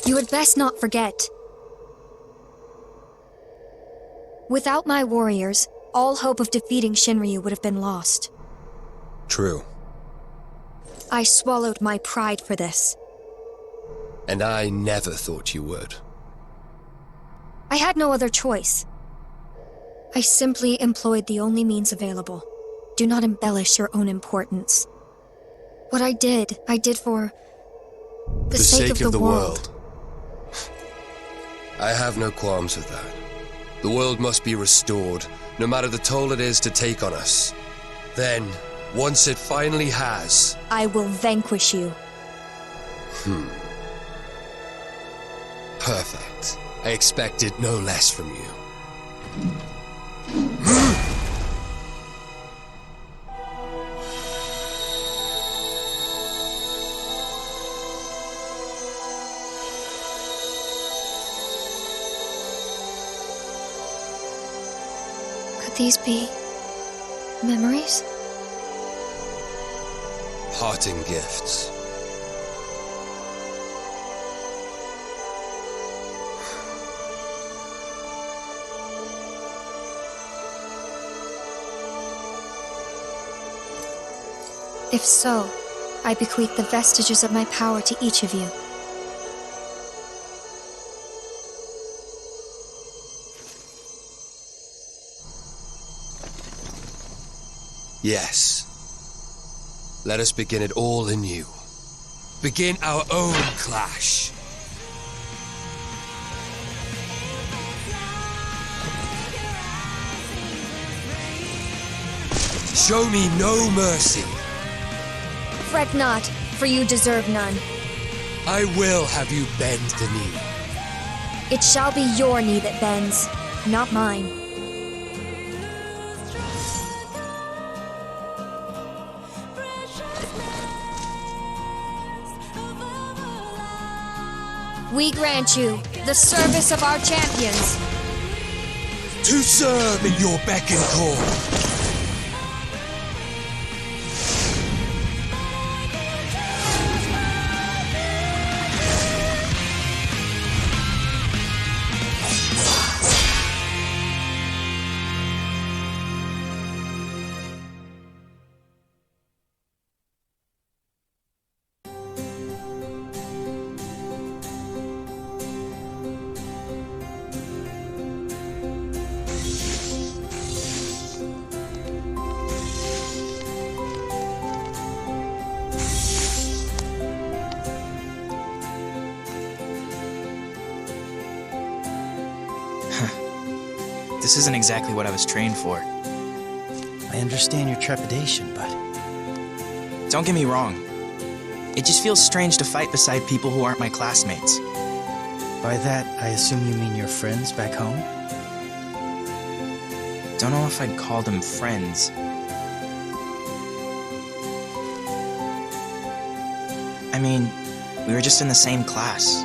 You had best not forget. Without my warriors, all hope of defeating Shinryu would have been lost. True. I swallowed my pride for this. And I never thought you would. I had no other choice. I simply employed the only means available. Do not embellish your own importance. What I did for the sake of the world. I have no qualms with that. The world must be restored, no matter the toll it is to take on us. Then, once it finally has... I will vanquish you. Perfect. I expected no less from you. Could these be memories? Parting gifts. If so, I bequeath the vestiges of my power to each of you. Yes. Let us begin it all anew. Begin our own clash. Show me no mercy. Fret not, for you deserve none. I will have you bend the knee. It shall be your knee that bends, not mine. We grant you the service of our champions. To serve in your beck and call. This isn't exactly what I was trained for. I understand your trepidation, but... Don't get me wrong. It just feels strange to fight beside people who aren't my classmates. By that, I assume you mean your friends back home? Don't know if I'd call them friends. I mean, we were just in the same class.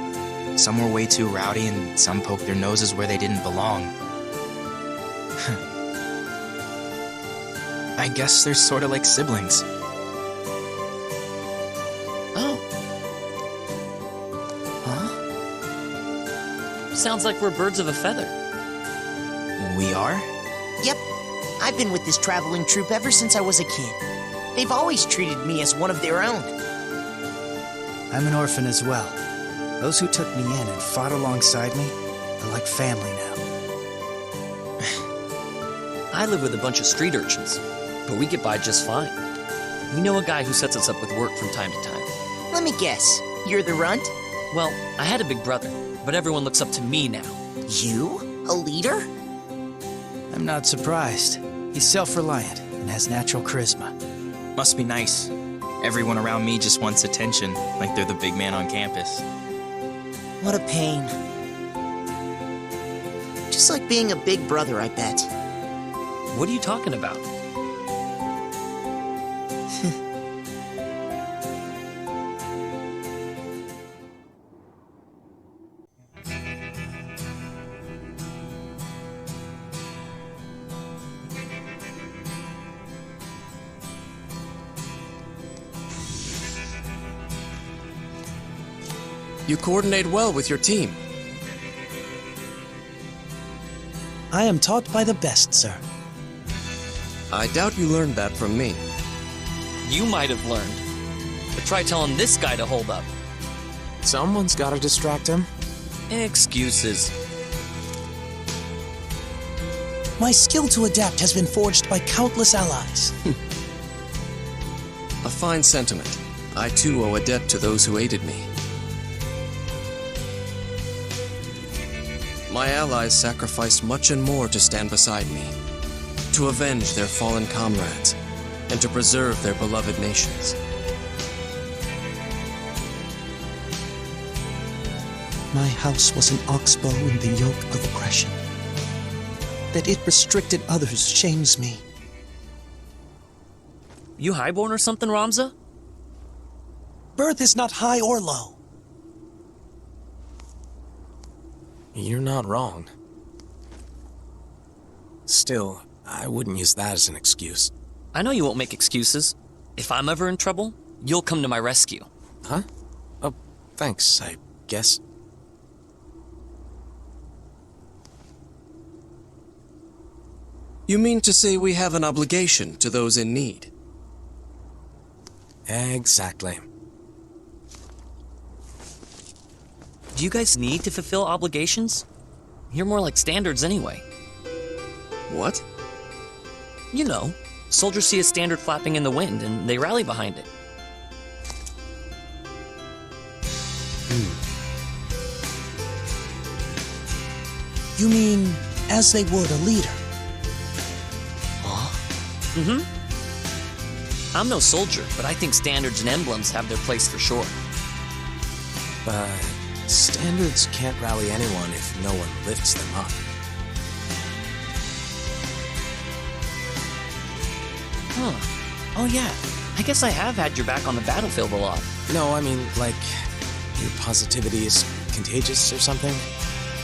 Some were way too rowdy and some poked their noses where they didn't belong. I guess they're sort of like siblings. Oh. Huh? Sounds like we're birds of a feather. We are? Yep. I've been with this traveling troupe ever since I was a kid. They've always treated me as one of their own. I'm an orphan as well. Those who took me in and fought alongside me are like family now. I live with a bunch of street urchins, but we get by just fine. We know a guy who sets us up with work from time to time. Let me guess. You're the runt? Well, I had a big brother, but everyone looks up to me now. You? A leader? I'm not surprised. He's self-reliant and has natural charisma. Must be nice. Everyone around me just wants attention, like they're the big man on campus. What a pain. Just like being a big brother, I bet. What are you talking about? You coordinate well with your team. I am taught by the best, sir. I doubt you learned that from me. You might have learned. But try telling this guy to hold up. Someone's gotta distract him. Excuses. My skill to adapt has been forged by countless allies. A fine sentiment. I too owe a debt to those who aided me. My allies sacrificed much and more to stand beside me, to avenge their fallen comrades, and to preserve their beloved nations. My house was an oxbow in the yoke of oppression. That it restricted others shames me. You highborn or something, Ramza? Birth is not high or low. You're not wrong. Still, I wouldn't use that as an excuse. I know you won't make excuses. If I'm ever in trouble, you'll come to my rescue. Huh? Oh, thanks, I guess. You mean to say we have an obligation to those in need? Exactly. Do you guys need to fulfill obligations? You're more like standards anyway. What? You know, soldiers see a standard flapping in the wind and they rally behind it. You mean, as they would a leader? Mm-hmm. I'm no soldier, but I think standards and emblems have their place for sure. But standards can't rally anyone if no one lifts them up. Huh. Oh yeah, I guess I have had your back on the battlefield a lot. No, I mean, like, your positivity is contagious or something?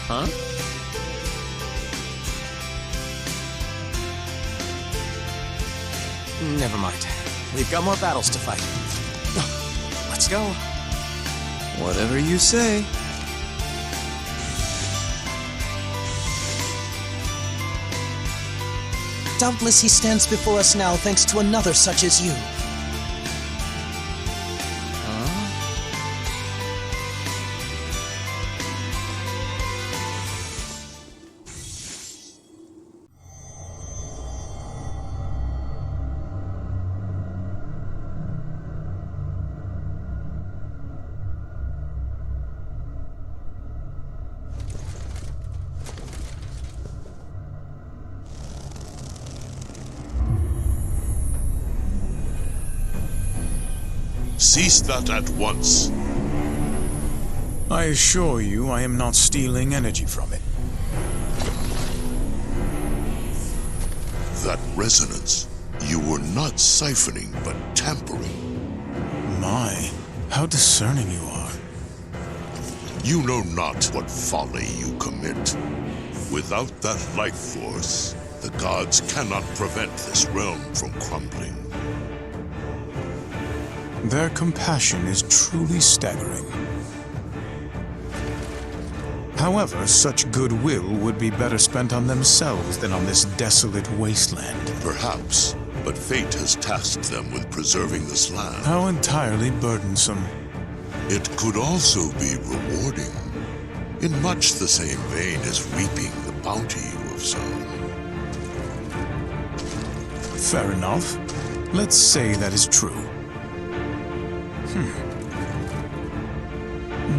Huh? Never mind. We've got more battles to fight. Let's go. Whatever you say. Doubtless he stands before us now thanks to another such as you. Cease that at once. I assure you I am not stealing energy from it. That resonance, you were not siphoning, but tampering. My, how discerning you are. You know not what folly you commit. Without that life force, the gods cannot prevent this realm from crumbling. Their compassion is truly staggering. However, such goodwill would be better spent on themselves than on this desolate wasteland. Perhaps, but fate has tasked them with preserving this land. How entirely burdensome. It could also be rewarding, in much the same vein as reaping the bounty you have sown. Fair enough. Let's say that is true.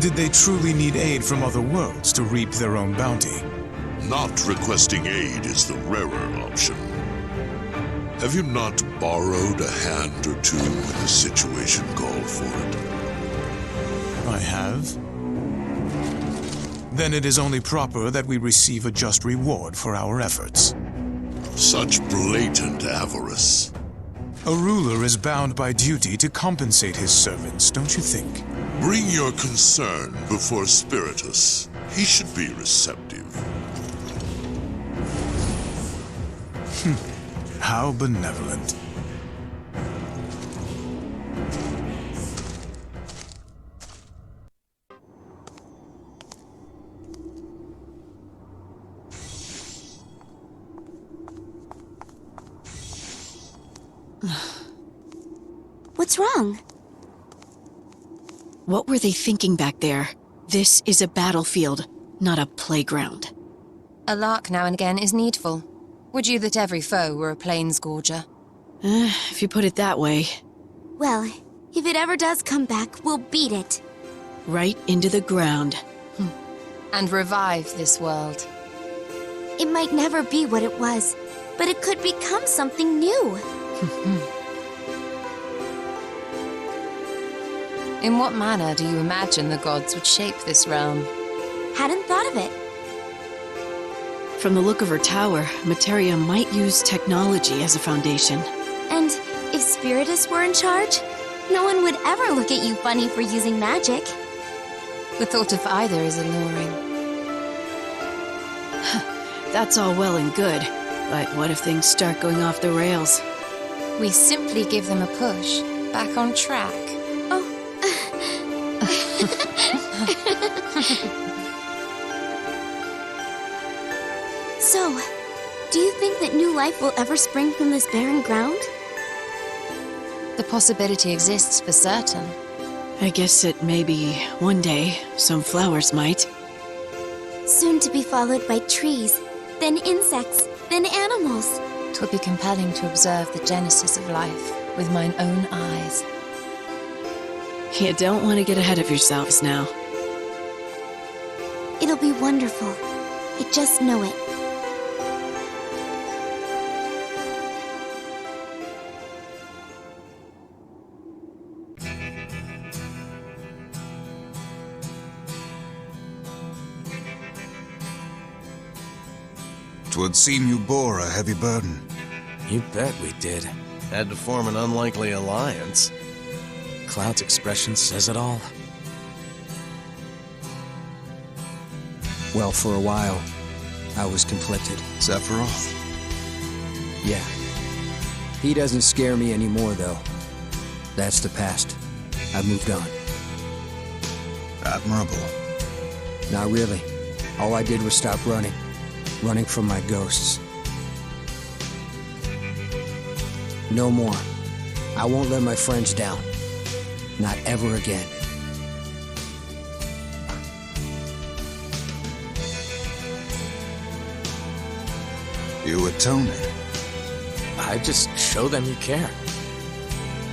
Did they truly need aid from other worlds to reap their own bounty? Not requesting aid is the rarer option. Have you not borrowed a hand or two when the situation called for it? I have. Then it is only proper that we receive a just reward for our efforts. Such blatant avarice. A ruler is bound by duty to compensate his servants, don't you think? Bring your concern before Spiritus. He should be receptive. How benevolent. What's wrong? What were they thinking back there? This is a battlefield, not a playground. A lark now and again is needful. Would you that every foe were a planesgorger? If you put it that way. Well, if it ever does come back, we'll beat it. Right into the ground. And revive this world. It might never be what it was, but it could become something new. In what manner do you imagine the gods would shape this realm? Hadn't thought of it. From the look of her tower, Materia might use technology as a foundation. And if Spiritus were in charge, no one would ever look at you funny for using magic. The thought of either is alluring. That's all well and good, but what if things start going off the rails? We simply give them a push, back on track. So, do you think that new life will ever spring from this barren ground? The possibility exists for certain. I guess that maybe one day some flowers might. Soon to be followed by trees, then insects, then animals. 'Twould be compelling to observe the genesis of life with mine own eyes. You don't want to get ahead of yourselves now. It'll be wonderful. I just know it. Twould seem you bore a heavy burden. You bet we did. Had to form an unlikely alliance. Cloud's expression says it all. Well, for a while, I was conflicted. Sephiroth? Yeah. He doesn't scare me anymore, though. That's the past. I've moved on. Admirable. Not really. All I did was stop running. Running from my ghosts. No more. I won't let my friends down. Not ever again. You atoning? I just show them you care.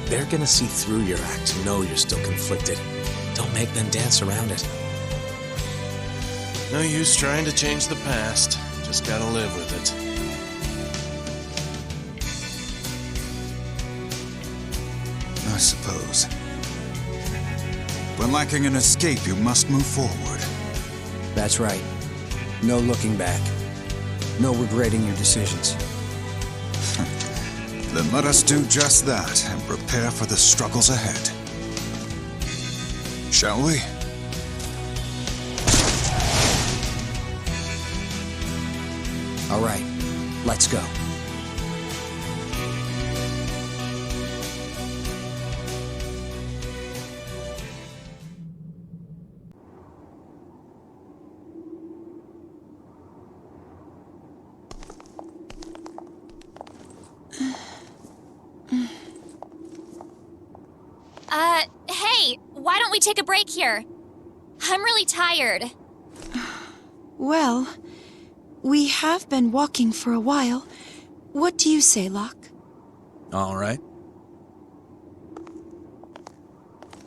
They're gonna see through your act to know you're still conflicted. Don't make them dance around it. No use trying to change the past. Just gotta live with it. I suppose. When lacking an escape, you must move forward. That's right. No looking back. No regretting your decisions. Then let us do just that and prepare for the struggles ahead. Shall we? All right, let's go. Hey, why don't we take a break here? I'm really tired. Well, we have been walking for a while. What do you say, Locke? All right.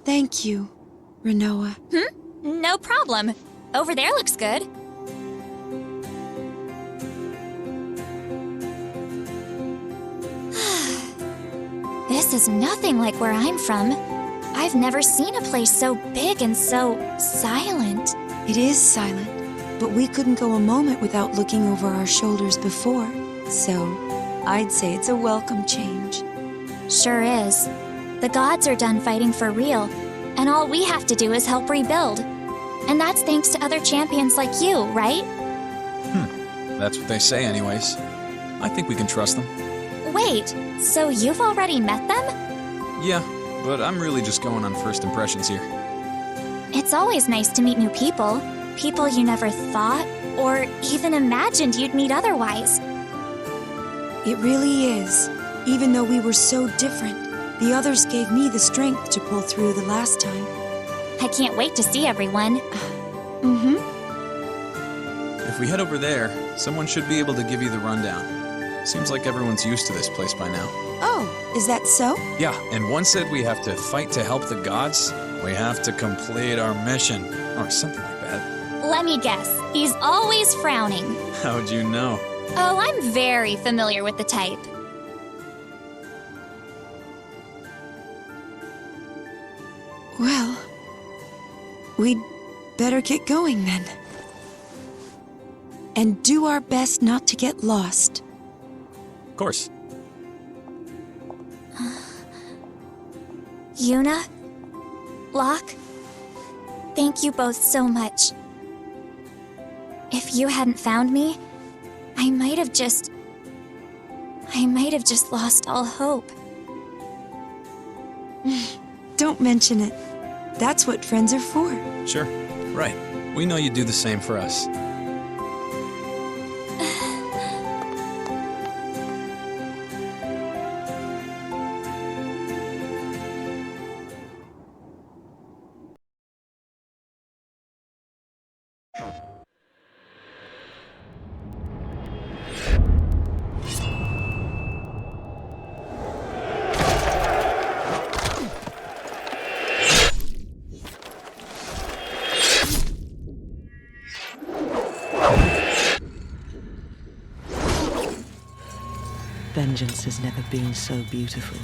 Thank you, Rinoa. No problem. Over there looks good. This is nothing like where I'm from. I've never seen a place so big and so silent. It is silent, but we couldn't go a moment without looking over our shoulders before. So, I'd say it's a welcome change. Sure is. The gods are done fighting for real, and all we have to do is help rebuild. And that's thanks to other champions like you, right? That's what they say anyways. I think we can trust them. Wait, so you've already met them? Yeah, but I'm really just going on first impressions here. It's always nice to meet new people. People you never thought or even imagined you'd meet otherwise. It really is. Even though we were so different, the others gave me the strength to pull through the last time. I can't wait to see everyone. Mm-hmm. If we head over there, someone should be able to give you the rundown. Seems like everyone's used to this place by now. Oh, is that so? Yeah, and one said we have to fight to help the gods. We have to complete our mission, or something like that. Let me guess. He's always frowning. How'd you know? Oh, I'm very familiar with the type. Well, we'd better get going then. And do our best not to get lost. Of course. Yuna? Locke? Thank you both so much. If you hadn't found me, I might have just lost all hope. Don't mention it. That's what friends are for. Sure. Right. We know you'd do the same for us. Vengeance has never been so beautiful.